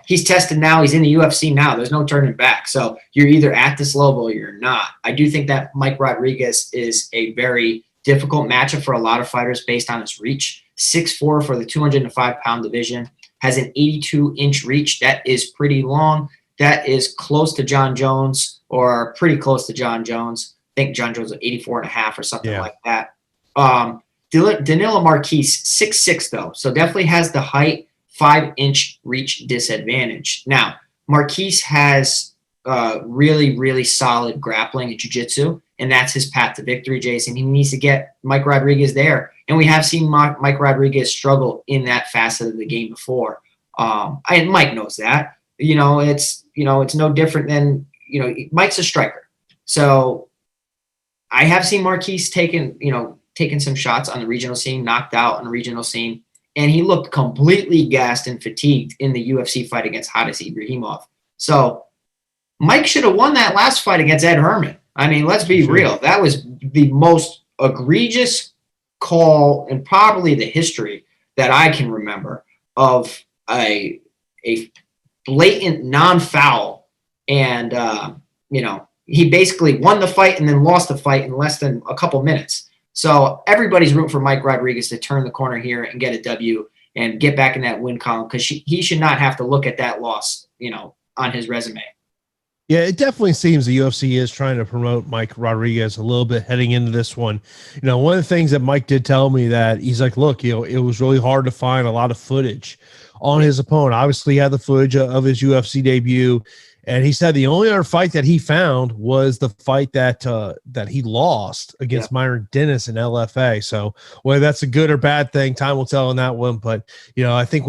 he's tested now. He's in the UFC now. There's no turning back. So you're either at this level or you're not. I do think that Mike Rodriguez is a very difficult matchup for a lot of fighters based on his reach. 6'4" for the 205-pound division, has an 82-inch reach. That is pretty long. That is close to John Jones, or pretty close to John Jones. I think John Jones was 84.5 or something like that. Danilo Marques, 6'6", though. So definitely has the height, 5-inch reach disadvantage. Now, Marques has really, really solid grappling and jiu-jitsu, and that's his path to victory, Jason. He needs to get Mike Rodriguez there. And we have seen Mike Rodriguez struggle in that facet of the game before. And Mike knows that. It's no different than, Mike's a striker. So I have seen Marques taking some shots on the regional scene, knocked out on the regional scene, and he looked completely gassed and fatigued in the UFC fight against Hadis Ibrahimov. So Mike should have won that last fight against Ed Herman. I mean, let's be real. That was the most egregious call in probably the history that I can remember of a blatant non-foul. And, he basically won the fight and then lost the fight in less than a couple minutes. So everybody's rooting for Mike Rodriguez to turn the corner here and get a W and get back in that win column, because he should not have to look at that loss, on his resume. Yeah, it definitely seems the UFC is trying to promote Mike Rodriguez a little bit heading into this one. One of the things that Mike did tell me, that he's like, look, it was really hard to find a lot of footage on his opponent. Obviously, he had the footage of his UFC debut, and he said the only other fight that he found was the fight that he lost against Myron Dennis in LFA. So whether that's a good or bad thing, time will tell on that one. But I think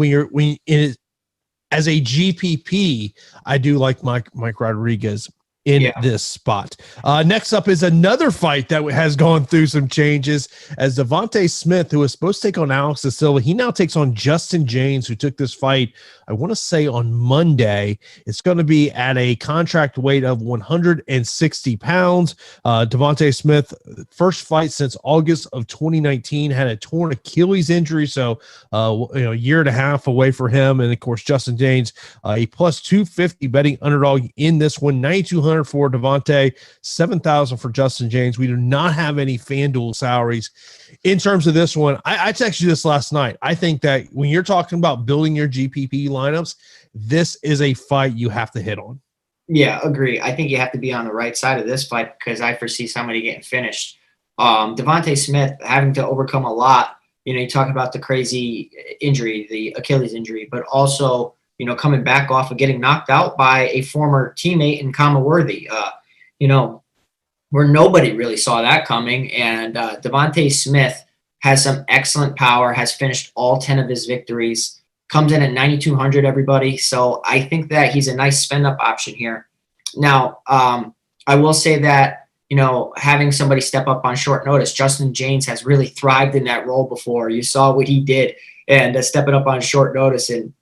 as a GPP, I do like Mike Rodriguez in this spot. Next up is another fight that has gone through some changes, as Devontae Smith, who was supposed to take on Alex Da Silva, he now takes on Justin Jaynes, who took this fight, I want to say, on Monday. It's going to be at a contract weight of 160 pounds. Devontae Smith, first fight since August of 2019, had a torn Achilles injury, so a year and a half away for him. And of course, Justin Jaynes, a plus 250 betting underdog in this one, 9,200 for Devontae, 7,000 for Justin Jaynes. We do not have any FanDuel salaries in terms of this one. I texted you this last night. I think that when you're talking about building your GPP lineups, this is a fight you have to hit on. Yeah, agree. I think you have to be on the right side of this fight because I foresee somebody getting finished. Devontae Smith having to overcome a lot. You talk about the crazy injury, the Achilles injury, but also, coming back off of getting knocked out by a former teammate in Kama Worthy, where nobody really saw that coming. And Devontae Smith has some excellent power, has finished all 10 of his victories, comes in at 9,200, everybody. So I think that he's a nice spend-up option here. Now, I will say that, having somebody step up on short notice, Justin Jaynes has really thrived in that role before. You saw what he did, and stepping up on short notice and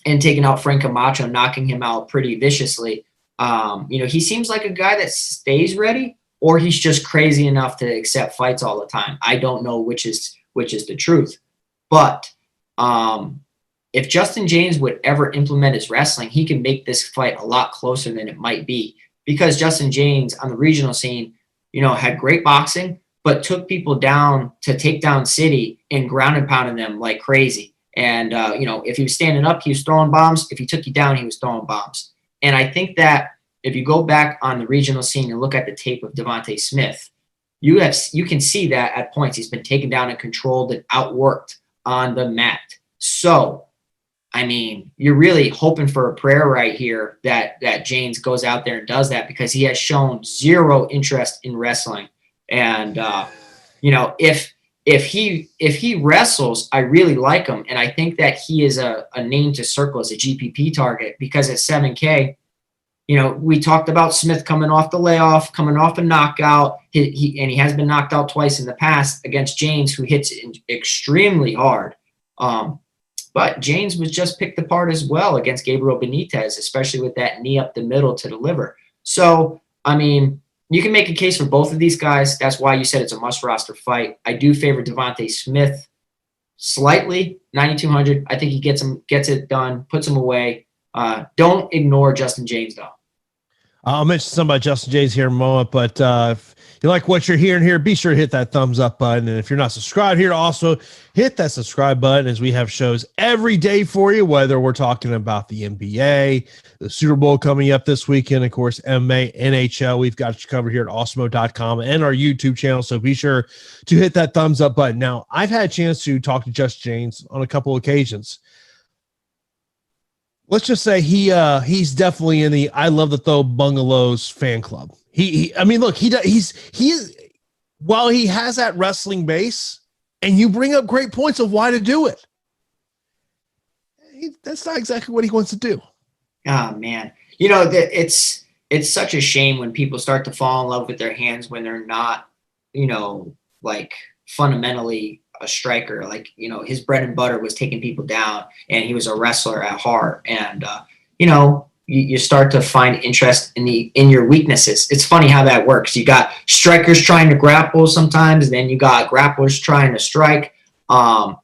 taking out Frank Camacho, knocking him out pretty viciously. He seems like a guy that stays ready, or he's just crazy enough to accept fights all the time. I don't know which is the truth. But if Justin Jaynes would ever implement his wrestling, he can make this fight a lot closer than it might be. Because Justin Jaynes on the regional scene, had great boxing, but took people down to take down City and ground and pounded them like crazy. And, if he was standing up, he was throwing bombs. If he took you down, he was throwing bombs. And I think that if you go back on the regional scene and look at the tape of Devontae Smith, you can see that at points he's been taken down and controlled and outworked on the mat. So, you're really hoping for a prayer right here that Jaynes goes out there and does that, because he has shown zero interest in wrestling. And, if he wrestles, I really like him. And I think that he is a name to circle as a GPP target, because at 7K, we talked about Smith coming off the layoff, coming off a knockout. He has been knocked out twice in the past against Jaynes, who hits extremely hard. But Jaynes was just picked apart as well against Gabriel Benitez, especially with that knee up the middle to the liver. So, you can make a case for both of these guys. That's why you said it's a must-roster fight. I do favor Devontae Smith slightly, 9,200. I think he gets it done, puts him away. Don't ignore Justin Jaynes, though. I'll mention some about Justin Jaynes here in a moment, but if you like what you're hearing here, be sure to hit that thumbs up button. And if you're not subscribed here, also hit that subscribe button, as we have shows every day for you, whether we're talking about the NBA, the Super Bowl coming up this weekend, of course, MMA, NHL. We've got you covered here at Awesemo.com and our YouTube channel. So be sure to hit that thumbs up button. Now, I've had a chance to talk to Justin Jaynes on a couple of occasions. Let's just say he's definitely in the I Love to Throw Bungalows fan club. While he has that wrestling base, and you bring up great points of why to do it, that's not exactly what he wants to do. Oh man, it's such a shame when people start to fall in love with their hands when they're not, like fundamentally a striker. Like, his bread and butter was taking people down, and he was a wrestler at heart. And you start to find interest in your weaknesses. It's funny how that works. You got strikers trying to grapple sometimes, then you got grapplers trying to strike. If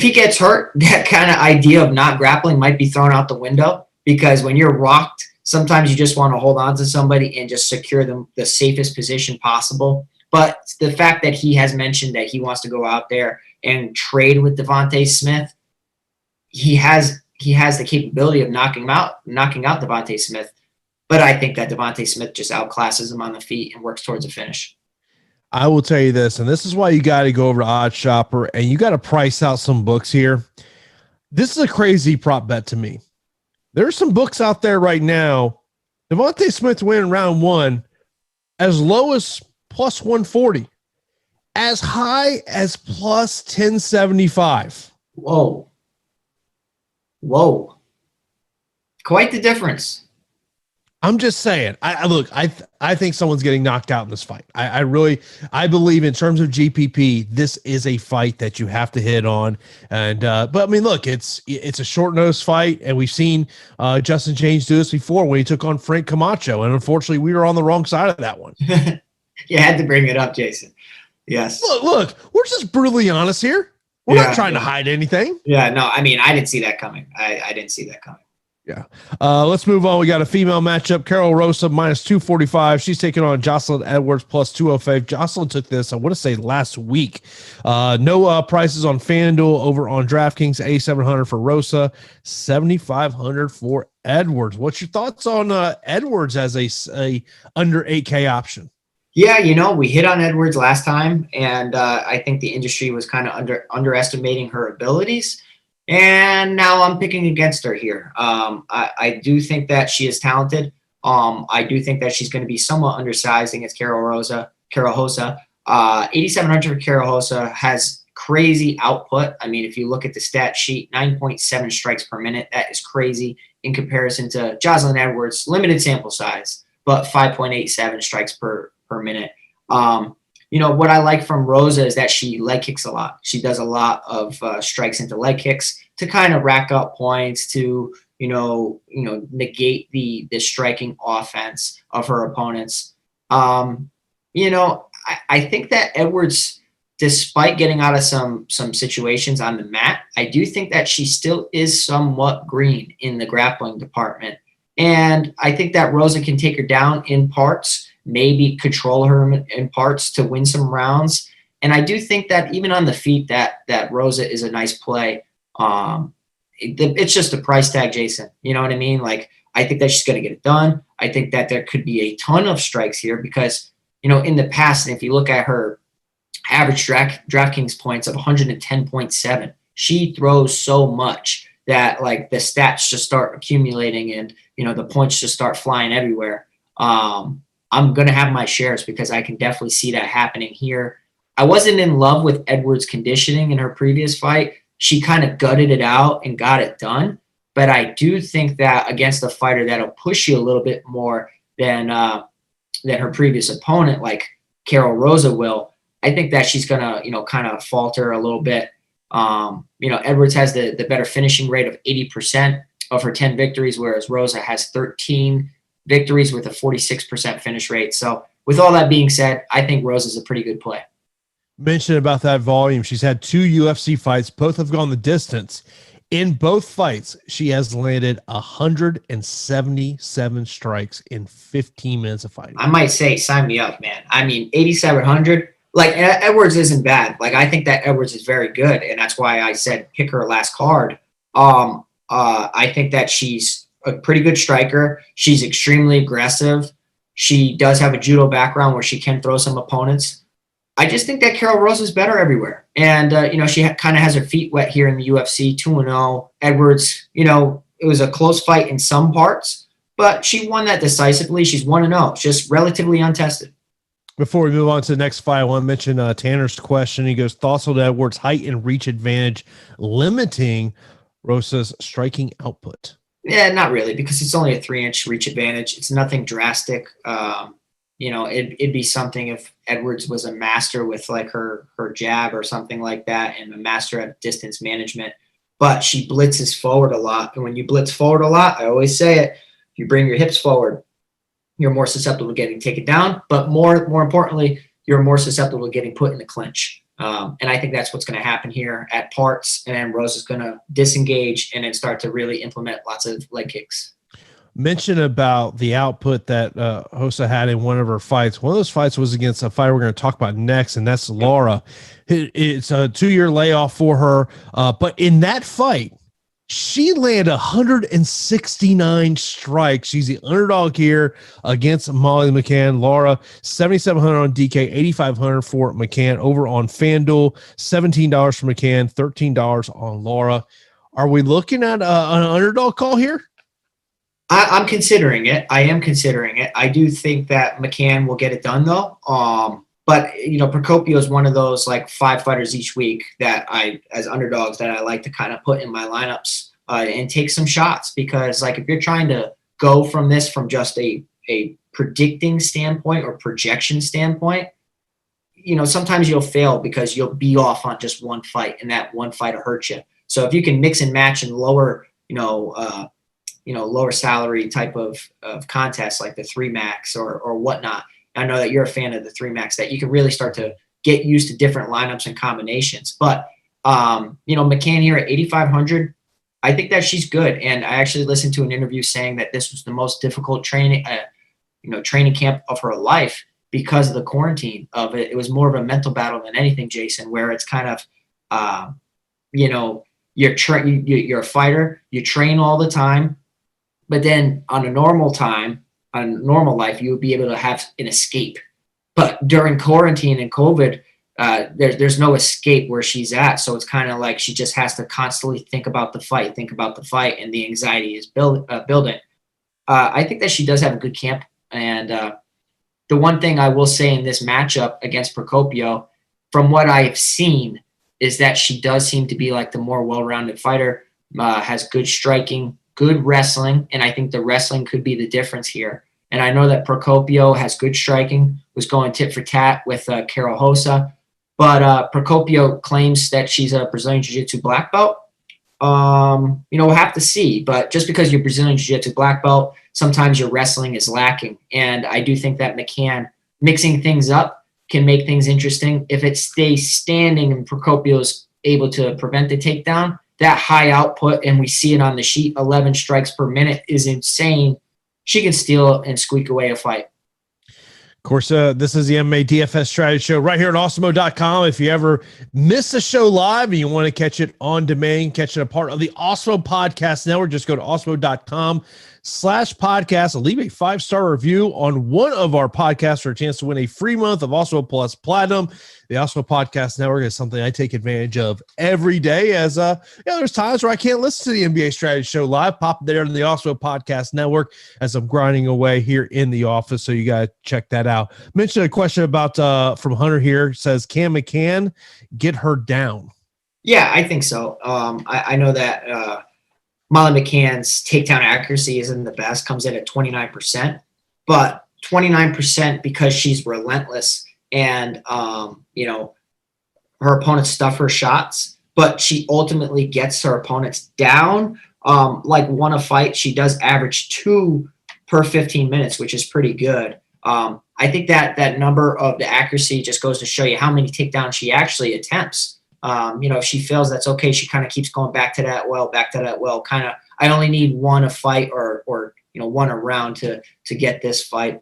he gets hurt, that kind of idea of not grappling might be thrown out the window, because when you're rocked, sometimes you just want to hold on to somebody and just secure them the safest position possible. But the fact that he has mentioned that he wants to go out there and trade with Devontae Smith, he has the capability of knocking out Devontae Smith. But I think that Devontae Smith just outclasses him on the feet and works towards a finish. I will tell you this, and this is why you got to go over to Odd Shopper, and you got to price out some books here. This is a crazy prop bet to me. There's some books out there right now. Devontae Smith winning round one as low as plus 140, as high as plus 1075. Whoa. Quite the difference. I'm just saying. I think someone's getting knocked out in this fight. I believe in terms of GPP, this is a fight that you have to hit on. And but look, it's a short notice fight, and we've seen Justin Jaynes do this before when he took on Frank Camacho, and unfortunately, we were on the wrong side of that one. You had to bring it up, Jason. Yes. Look, we're just brutally honest here. We're not trying to hide anything. Yeah, no, I didn't see that coming. I didn't see that coming. Yeah. Let's move on. We got a female matchup. Carol Rosa minus 245. She's taking on Jocelyn Edwards plus 205. Jocelyn took this, I want to say, last week. No prices on FanDuel over on DraftKings. 8,700 for Rosa, 7,500 for Edwards. What's your thoughts on Edwards as a under 8K option? Yeah, we hit on Edwards last time, and I think the industry was kind of underestimating her abilities. And now I'm picking against her here. I do think that she is talented. I do think that she's going to be somewhat undersized against Carol Hosa. 8,700 for Carol Hosa has crazy output. I mean, if you look at the stat sheet, 9.7 strikes per minute. That is crazy in comparison to Jocelyn Edwards, limited sample size, but 5.87 strikes per minute. What I like from Rosa is that she leg kicks a lot. She does a lot of strikes into leg kicks to kind of rack up points to, negate the striking offense of her opponents. I think that Edwards, despite getting out of some situations on the mat, I do think that she still is somewhat green in the grappling department. And I think that Rosa can take her down in parts, maybe control her in parts to win some rounds. And I do think that even on the feet, that Rosa is a nice play. It's just a price tag, Jason. You know what I mean? Like, I think that she's going to get it done. I think that there could be a ton of strikes here because, in the past, and if you look at her average DraftKings points of 110.7, she throws so much that, like, the stats just start accumulating and, the points just start flying everywhere. I'm going to have my shares because I can definitely see that happening here. I wasn't in love with Edwards' conditioning in her previous fight. She kind of gutted it out and got it done. But I do think that against a fighter that'll push you a little bit more than her previous opponent, like Carol Rosa will, I think that she's going to, kind of falter a little bit. Edwards has the better finishing rate of 80% of her 10 victories, whereas Rosa has 13 victories with a 46% finish rate. So with all that being said, I think Rosa's a pretty good play. Mention about that volume. She's had 2 UFC fights. Both have gone the distance. In both fights, she has landed 177 strikes in 15 minutes of fighting. I might say, sign me up, man. I mean, 8,700. Like, Edwards isn't bad. Like, I think that Edwards is very good, and that's why I said pick her last card. I think that she's a pretty good striker. She's extremely aggressive. She does have a judo background where she can throw some opponents. I just think that Carol Rosa is better everywhere. And, she kind of has her feet wet here in the UFC, 2-0. Edwards, it was a close fight in some parts, but she won that decisively. She's 1-0, just relatively untested. Before we move on to the next fight, I want to mention Tanner's question. He goes, thoughts on Edwards' height and reach advantage limiting Rosa's striking output? Yeah, not really, because it's only a 3-inch reach advantage. It's nothing drastic. It'd be something if Edwards was a master with like her jab or something like that and a master at distance management. But she blitzes forward a lot. And when you blitz forward a lot, I always say it, if you bring your hips forward, you're more susceptible to getting taken down. But more importantly, you're more susceptible to getting put in the clinch. And I think that's what's going to happen here at parts. And then Rosa's going to disengage and then start to really implement lots of leg kicks. Mention about the output that Hosa had in one of her fights. One of those fights was against a fighter we're going to talk about next, and that's Laura. It's a 2-year layoff for her. But in that fight, she landed 169 strikes. She's the underdog here against Molly McCann. Laura, 7,700 on DK, 8,500 for McCann. Over on FanDuel, $17 for McCann, $13 on Laura. Are we looking at an underdog call here? I'm considering it. I am considering it. I do think that McCann will get it done, though. But, Procopio is one of those, like, 5 fighters each week that as underdogs, that I like to kind of put in my lineups and take some shots. Because, like, if you're trying to go from this from just a predicting standpoint or projection standpoint, sometimes you'll fail because you'll be off on just one fight, and that one fight will hurt you. So if you can mix and match and lower, lower salary type of contests like the 3 max or whatnot. I know that you're a fan of the 3 max, that you can really start to get used to different lineups and combinations. But, McCann here at 8,500, I think that she's good. And I actually listened to an interview saying that this was the most difficult training camp of her life because of the quarantine of it. It was more of a mental battle than anything, Jason, where it's kind of, you're a fighter, you train all the time, but then on a normal life, you would be able to have an escape. But during quarantine and COVID, there's no escape where she's at. So it's kind of like she just has to constantly think about the fight, and the anxiety is building. I think that she does have a good camp. And the one thing I will say in this matchup against Procopio, from what I've seen, is that she does seem to be like the more well-rounded fighter, has good striking, good wrestling, and I think the wrestling could be the difference here. And I know that Procopio has good striking, was going tit for tat with Carol Rosa, but Procopio claims that she's a Brazilian Jiu-Jitsu black belt. We'll have to see, but just because you're Brazilian Jiu-Jitsu black belt, sometimes your wrestling is lacking. And I do think that McCann mixing things up can make things interesting. If it stays standing and Procopio's able to prevent the takedown, that high output, and we see it on the sheet, 11 strikes per minute, is insane. She can steal and squeak away a fight. Of course, this is the Mma Dfs Strategy Show right here at Awesemo.com. If you ever miss a show live and you want to catch it on demand, catch it a part of the Awesemo Podcast Network, just go to Awesemo.com/podcast and leave a 5-star review on one of our podcasts for a chance to win a free month of Awesemo Plus Platinum. The Awesemo Podcast Network is something I take advantage of every day, as there's times where I can't listen to the NBA Strategy Show live. Pop there in the Awesemo Podcast Network as I'm grinding away here in the office, so you got to check that out. Mentioned a question about from Hunter here, says, can McCann get her down? Yeah, I think so. I know that Molly McCann's takedown accuracy isn't the best, comes in at 29%, but 29% because she's relentless and, her opponents stuff her shots, but she ultimately gets her opponents down. Like won a fight, she does average 2 per 15 minutes, which is pretty good. I think that number of the accuracy just goes to show you how many takedowns she actually attempts. If she fails, that's okay. She kind of keeps going back to that well. Kind of, I only need one a fight or one a round to get this fight.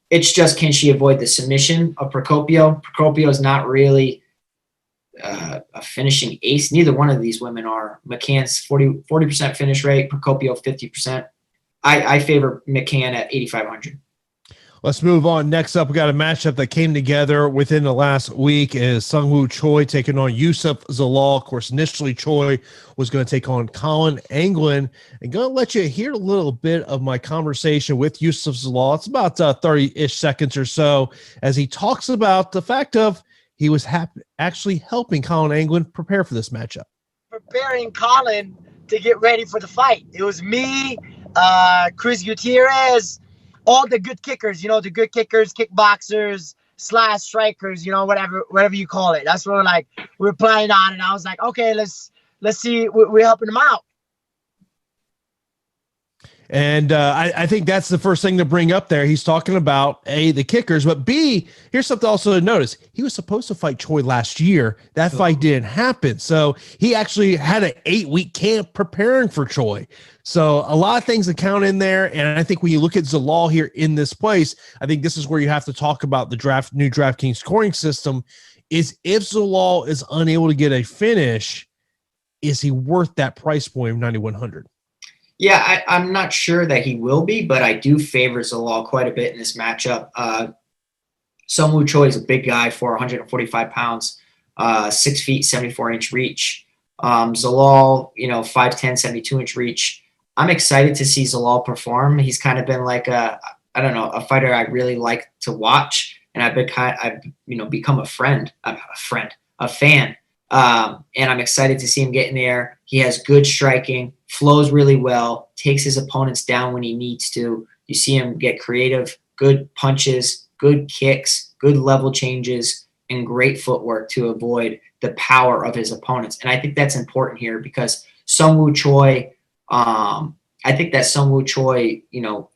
It's just, can she avoid the submission of Procopio? Procopio is not really a finishing ace. Neither one of these women are. McCann's 40% finish rate, Procopio 50%. I favor McCann at 8,500. Let's move on. Next up, we got a matchup that came together within the last week is Seungwoo Choi taking on Youssef Zalal. Of course, initially Choi was going to take on Colin Anglin. And going to let you hear a little bit of my conversation with Youssef Zalal. It's about 30-ish seconds or so as he talks about the fact of he was actually helping Colin Anglin prepare for this matchup. Preparing Colin to get ready for the fight. It was me, Chris Gutierrez, all the good kickers, the good kickers, kickboxers, slash strikers, whatever you call it. That's what we're playing on. And I was like, okay, let's see. We're helping them out. And I think that's the first thing to bring up there. He's talking about A, the kickers, but B, here's something also to notice. He was supposed to fight Choi last year. That fight didn't happen. So he actually had an 8-week camp preparing for Choi. So a lot of things that count in there. And I think when you look at Zalal here in this place, I think this is where you have to talk about the new DraftKings scoring system is if Zalal is unable to get a finish, is he worth that price point of 9,100? Yeah, I'm not sure that he will be, but I do favor Zalal quite a bit in this matchup. Seungwoo Choi is a big guy, 145 pounds, 6 feet, 74-inch reach. Zalal, 5'10", 72-inch reach. I'm excited to see Zalal perform. He's kind of been like a fighter I really like to watch, and I've become a fan. And I'm excited to see him get in there. He has good striking, flows really well, takes his opponents down when he needs to. You see him get creative, good punches, good kicks, good level changes, and great footwork to avoid the power of his opponents. And I think that's important here because Seungwoo Choi,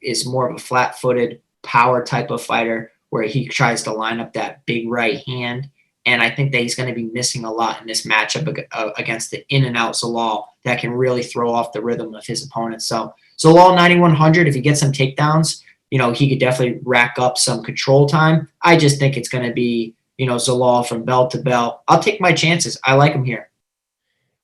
is more of a flat-footed power type of fighter where he tries to line up that big right hand And I think that he's going to be missing a lot in this matchup against the in-and-out Zalal that can really throw off the rhythm of his opponent. So Zalal 9,100, if he gets some takedowns, he could definitely rack up some control time. I just think it's going to be, Zalal from belt to belt. I'll take my chances. I like him here.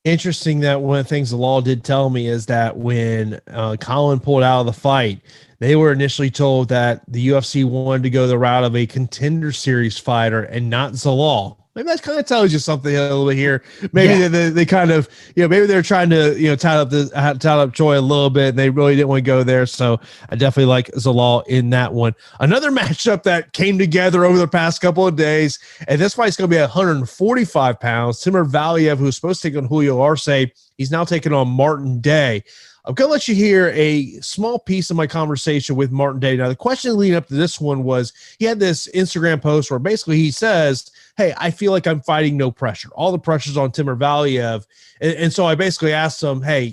Interesting that one of the things Zalal did tell me is that when Colin pulled out of the fight, they were initially told that the UFC wanted to go the route of a Contender Series fighter and not Zalal. Maybe that kind of tells you something a little bit here. Maybe they kind of, maybe they're trying to, tie up Choi a little bit. And they really didn't want to go there. So I definitely like Zalal in that one. Another matchup that came together over the past couple of days, and this fight's going to be 145 pounds. Timur Valiev, who's supposed to take on Julio Arce, he's now taking on Martin Day. I'm going to let you hear a small piece of my conversation with Martin Day. Now, the question leading up to this one was he had this Instagram post where basically he says, hey, I feel like I'm fighting no pressure. All the pressure's on Timur Valiev. And so I basically asked him, hey,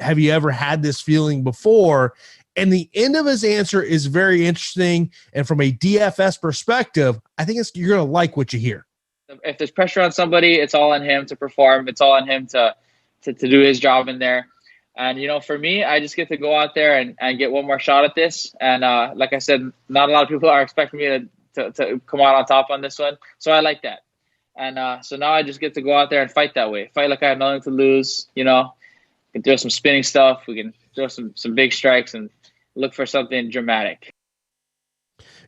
have you ever had this feeling before? And the end of his answer is very interesting. And from a DFS perspective, I think you're going to like what you hear. If there's pressure on somebody, it's all on him to perform. It's all on him to do his job in there. And, for me, I just get to go out there and get one more shot at this. And like I said, not a lot of people are expecting me to come out on top on this one. So I like that. And so now I just get to go out there and fight that way. Fight like I have nothing to lose, We can throw some spinning stuff. We can throw some big strikes and look for something dramatic.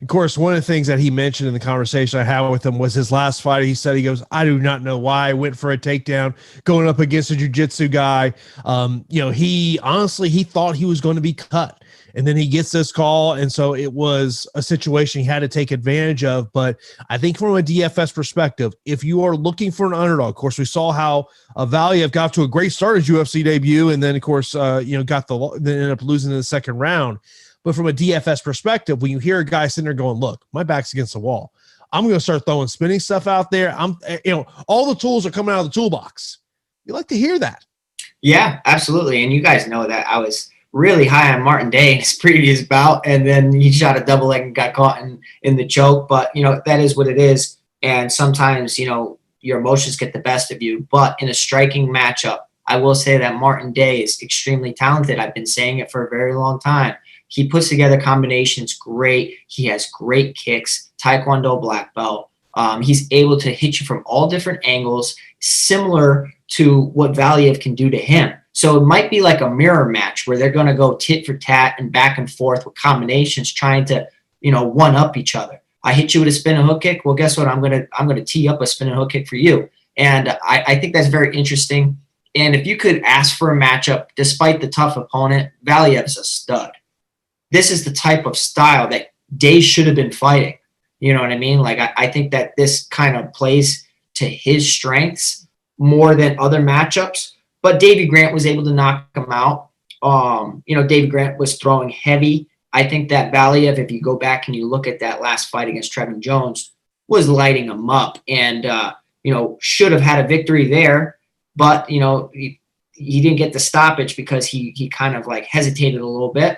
Of course, one of the things that he mentioned in the conversation I had with him was his last fight. He said, I do not know why I went for a takedown going up against a jiu-jitsu guy. He thought he was going to be cut. And then he gets this call. And so it was a situation he had to take advantage of. But I think from a DFS perspective, if you are looking for an underdog, of course, we saw how Valiev got to a great start at his UFC debut. And then, of course, then ended up losing in the second round. But from a DFS perspective, when you hear a guy sitting there going, look, my back's against the wall, I'm going to start throwing spinning stuff out there. All the tools are coming out of the toolbox. You like to hear that. Yeah, absolutely. And you guys know that I was really high on Martin Day in his previous bout, and then he shot a double leg and got caught in the choke. But, that is what it is. And sometimes, your emotions get the best of you. But in a striking matchup, I will say that Martin Day is extremely talented. I've been saying it for a very long time. He puts together combinations great. He has great kicks, Taekwondo black belt. He's able to hit you from all different angles, similar to what Valiev can do to him. So it might be like a mirror match where they're going to go tit for tat and back and forth with combinations, trying to, one up each other. I hit you with a spinning hook kick. Well, guess what? I'm going to tee up a spinning hook kick for you. And I think that's very interesting. And if you could ask for a matchup, despite the tough opponent, Valiev's a stud. This is the type of style that Day should have been fighting. You know what I mean? Like, I think that this kind of plays to his strengths more than other matchups. But Davey Grant was able to knock him out. Davey Grant was throwing heavy. I think that Valiev, if you go back and you look at that last fight against Trevin Jones, was lighting him up and, should have had a victory there. But, he didn't get the stoppage because he kind of like hesitated a little bit.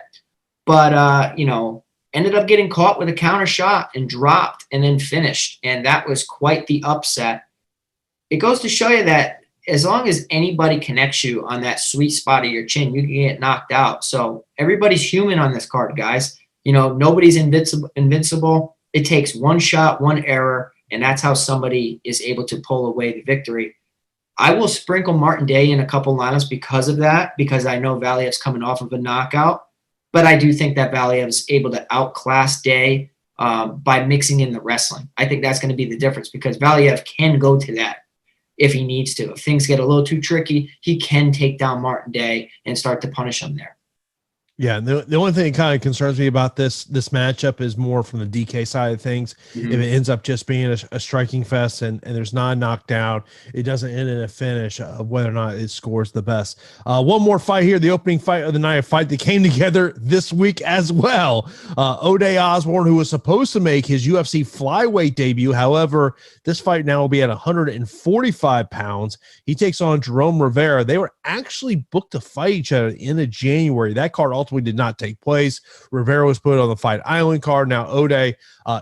But, ended up getting caught with a counter shot and dropped and then finished. And that was quite the upset. It goes to show you that as long as anybody connects you on that sweet spot of your chin, you can get knocked out. So everybody's human on this card, guys. Nobody's invincible. It takes one shot, one error, and that's how somebody is able to pull away the victory. I will sprinkle Martin Day in a couple lineups because of that, because I know Valiev's coming off of a knockout. But I do think that Valiev is able to outclass Day by mixing in the wrestling. I think that's going to be the difference because Valiev can go to that if he needs to. If things get a little too tricky, he can take down Martin Day and start to punish him there. Yeah, the only thing that kind of concerns me about this matchup is more from the DK side of things. Mm-hmm. If it ends up just being a striking fest and there's not a knockdown, it doesn't end in a finish, whether or not it scores the best. One more fight here, the opening fight of the night, a fight that came together this week as well. Ode Osbourne, who was supposed to make his UFC flyweight debut. However, this fight now will be at 145 pounds. He takes on Jerome Rivera. They were actually booked to fight each other at the end of January. That card also ultimately did not take place. Rivera was put on the Fight Island card. Now Ode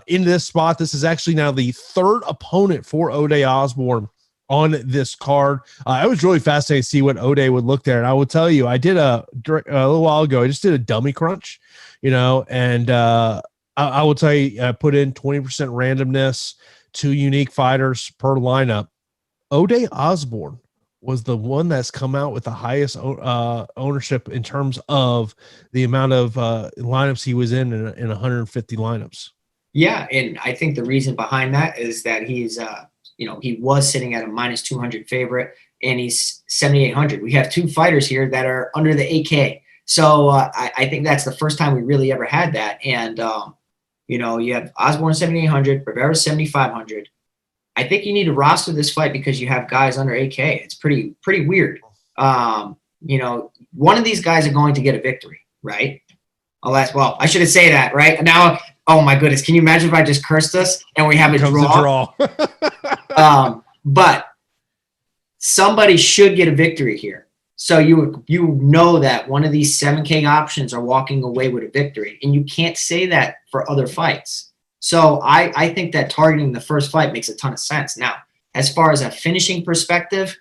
in this spot. This is actually now the third opponent for Ode Osbourne on this card. It was really fascinating to see what Ode would look there. And I will tell you, I did a little while ago, I just did a dummy crunch, and I will tell you, I put in 20% randomness, 2 unique fighters per lineup. Ode Osbourne was the one that's come out with the highest ownership in terms of the amount of lineups he was in 150 lineups. Yeah, and I think the reason behind that is that he's he was sitting at a -200 favorite, and he's 7,800. We have 2 fighters here that are under the 8K. So I think that's the first time we really ever had that. And, you have Osbourne 7,800, Rivera 7,500. I think you need to roster this fight because you have guys under 8K. It's pretty weird. One of these guys are going to get a victory, right? Well, I shouldn't say that, right? Now, oh my goodness, can you imagine if I just cursed us and we have a draw? But somebody should get a victory here. So you know that one of these 7K options are walking away with a victory, and you can't say that for other fights. So I think that targeting the first fight makes a ton of sense. Now, as far as a finishing perspective,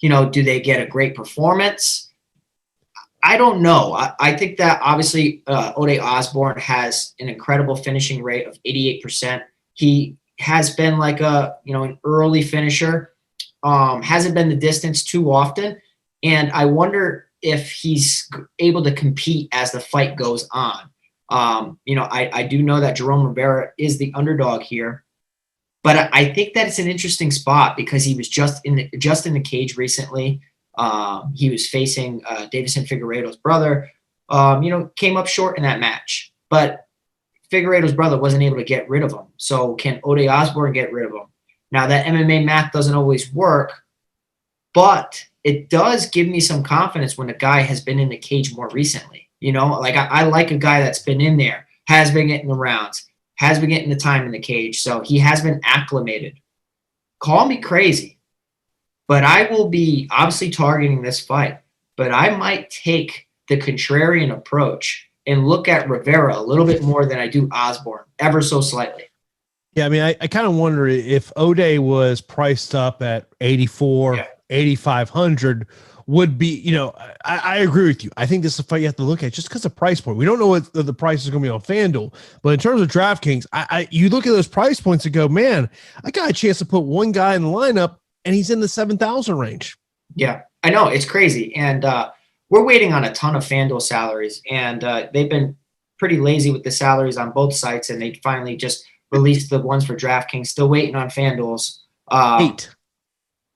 do they get a great performance? I don't know. I think that obviously Ode Osbourne has an incredible finishing rate of 88%. He has been like an early finisher, hasn't been the distance too often. And I wonder if he's able to compete as the fight goes on. I do know that Jerome Rivera is the underdog here, but I think that it's an interesting spot because he was just in the cage recently. He was facing Davison Figueiredo's brother, came up short in that match, but Figueiredo's brother wasn't able to get rid of him. So can Ode Osbourne get rid of him? Now that MMA math doesn't always work, but it does give me some confidence when a guy has been in the cage more recently. I like a guy that's been in there, has been getting the rounds, has been getting the time in the cage. So he has been acclimated. Call me crazy, but I will be obviously targeting this fight. But I might take the contrarian approach and look at Rivera a little bit more than I do Osbourne, ever so slightly. Yeah, I mean, I kind of wonder if Ode was priced up at 84, 8,500 would be, I agree with you. I think this is a fight you have to look at just because of price point. We don't know what the price is going to be on FanDuel, but in terms of DraftKings, you look at those price points and go, man, I got a chance to put one guy in the lineup and he's in the 7,000 range. Yeah, I know. It's crazy. And we're waiting on a ton of FanDuel salaries, and they've been pretty lazy with the salaries on both sites, and they finally just released the ones for DraftKings. Still waiting on FanDuel's. 8.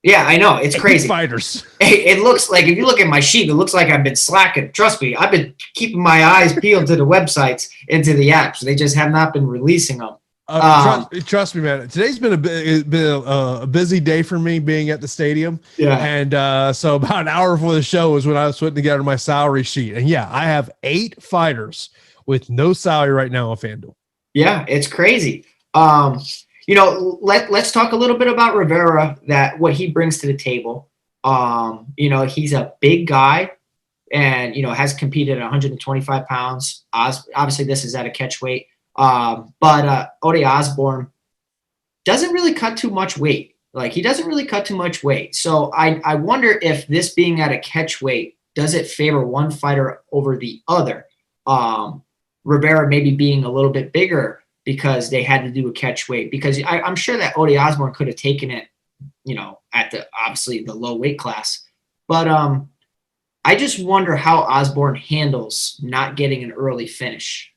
Yeah, I know. It's crazy. Fighters. It looks like, if you look at my sheet, it looks like I've been slacking. Trust me, I've been keeping my eyes peeled to the websites and to the apps. They just have not been releasing them. Trust me, man. Today's been a busy day for me being at the stadium. Yeah. And so about an hour before the show was when I was putting together my salary sheet. And yeah, I have 8 fighters with no salary right now on FanDuel. Yeah, it's crazy. Let's talk a little bit about Rivera, what he brings to the table. He's a big guy and, has competed at 125 pounds. Obviously, this is at a catch weight. But Ode Osbourne doesn't really cut too much weight. He doesn't really cut too much weight. So I wonder if this being at a catch weight, does it favor one fighter over the other? Rivera maybe being a little bit bigger because they had to do a catch weight, because I'm sure that Ode Osbourne could have taken it, at obviously the low weight class. But I just wonder how Osbourne handles not getting an early finish.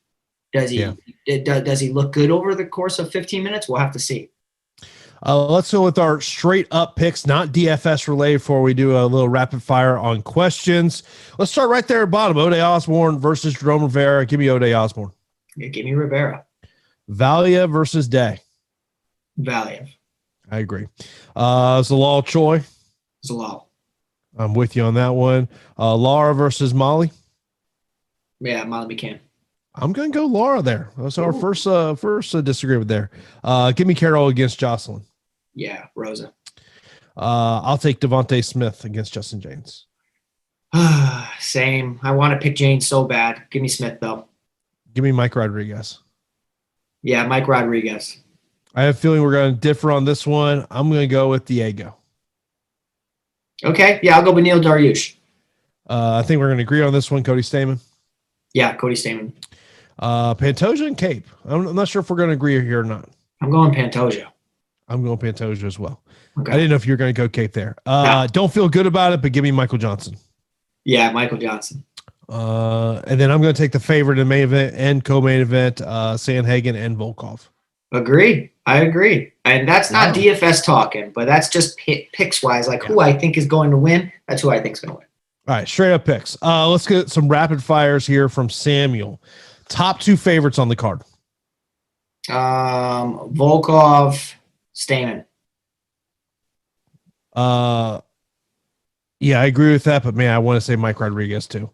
Does he look good over the course of 15 minutes? We'll have to see. Let's go with our straight up picks, not DFS related, before we do a little rapid fire on questions. Let's start right there at bottom. Ode Osbourne versus Jerome Rivera. Give me Ode Osbourne. Yeah, give me Rivera. Valiev versus Day. Valiev. I agree. Zalal Choi. Zalal. I'm with you on that one. Lara versus Molly. Yeah, Molly McCann. I'm going to go Lara there. That's our first disagreement there. Give me Carol against Jocelyn. Yeah, Rosa. I'll take Devontae Smith against Justin Jaynes. Same. I want to pick Jaynes so bad. Give me Smith, though. Give me Mike Rodriguez. Yeah, Mike Rodriguez. I have a feeling we're going to differ on this one. I'm going to go with Diego. Okay. Yeah, I'll go with Neil Dariush. I think we're going to agree on this one, Cody Stamann. Yeah, Cody Stamann. Pantoja and Kape. I'm not sure if we're going to agree here or not. I'm going Pantoja. I'm going Pantoja as well. Okay. I didn't know if you were going to go Kape there. No. Don't feel good about it, but give me Michael Johnson. Yeah, Michael Johnson. And then I'm going to take the favorite in the main event and co-main event, Sandhagen and Volkov. Agree. I agree. And that's not DFS talking, but that's just picks-wise, like who I think is going to win. That's who I think is going to win. All right, straight up picks. Let's get some rapid fires here from Samuel. Top 2 favorites on the card. Volkov, Stamann. Yeah, I agree with that, but man, I want to say Mike Rodriguez too.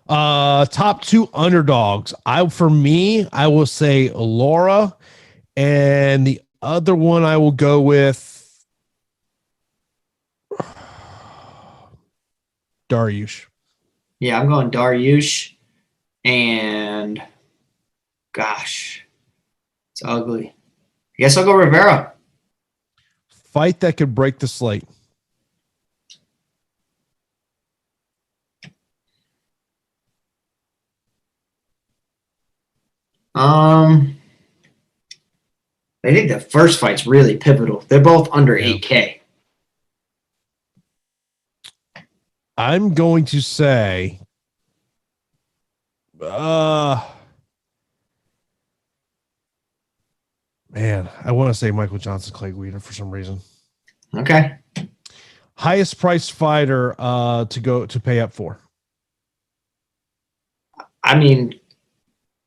Top 2 underdogs. I will say Laura, and the other one I will go with Dariush. Yeah, I'm going Dariush, and gosh, it's ugly. I guess I'll go Rivera. Fight that could break the slate. I think the first fight's really pivotal. They're both under 8K. I'm going to say, man, I want to say Michael Johnson, Clay Guida for some reason. Okay. Highest priced fighter to pay up for. I mean,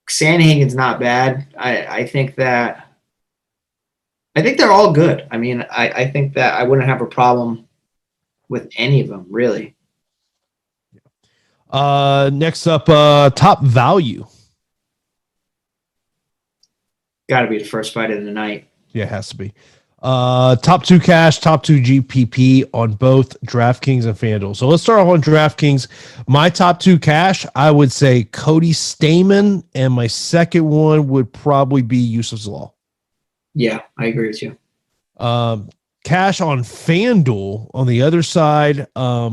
Sandhagen's not bad. I think they're all good. I mean, I think that I wouldn't have a problem with any of them, really. Next up, top value. Got to be the first fight of the night. Yeah, it has to be. Top 2 cash, top 2 GPP on both DraftKings and FanDuel. So let's start off on DraftKings. My top 2 cash, I would say Cody Stamann, and my second one would probably be Yusuf Zalal. Yeah, I agree with you. Cash on FanDuel on the other side. A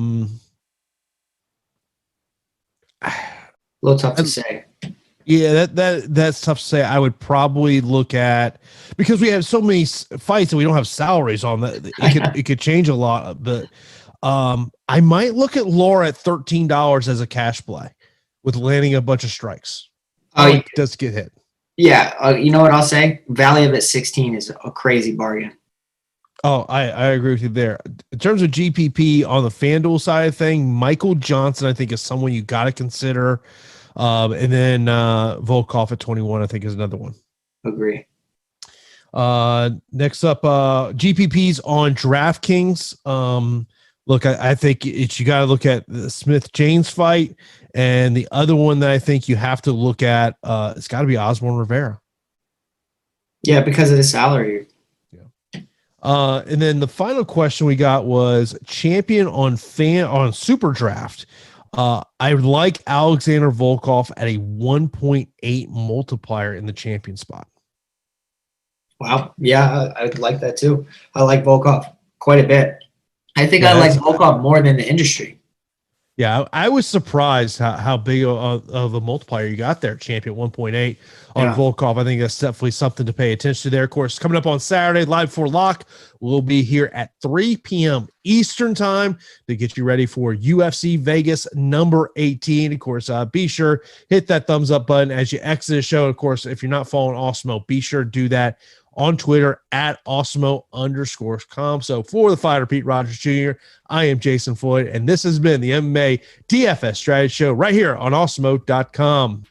little tough to say. Yeah, that's tough to say. I would probably look at, because we have so many fights and we don't have salaries on that. It could change a lot, but I might look at Laura at $13 as a cash play with landing a bunch of strikes. It does get hit. Yeah, you know what I'll say? Valiev at 16 is a crazy bargain. Oh, I agree with you there. In terms of GPP on the FanDuel side of thing, Michael Johnson, I think, is someone you got to consider. And then Volkov at 21, I think, is another one. Agree. Next up, GPPs on DraftKings. Look, I think you got to look at the Smith-Jaynes fight. And the other one that I think you have to look at, it's got to be Osbourne Rivera. Yeah, because of the salary. And then the final question we got was champion on Super Draft. I like Alexander Volkov at a 1.8 multiplier in the champion spot. Wow. Yeah, I would like that too. I like Volkov quite a bit. I think I like Volkov more than the industry. Yeah, I was surprised how big of a multiplier you got there, champion 1.8 on Volkov. I think that's definitely something to pay attention to there. Of course, coming up on Saturday, Live for Lock, we'll be here at 3 p.m. Eastern time to get you ready for UFC Vegas number 18. Of course, be sure hit that thumbs up button as you exit the show. Of course, if you're not following Awesemo, be sure to do that on Twitter at Awesemo_com. So for the fighter, Pete Rogers Jr., I am Jason Floyd, and this has been the MMA DFS Strategy Show right here on Awesemo.com.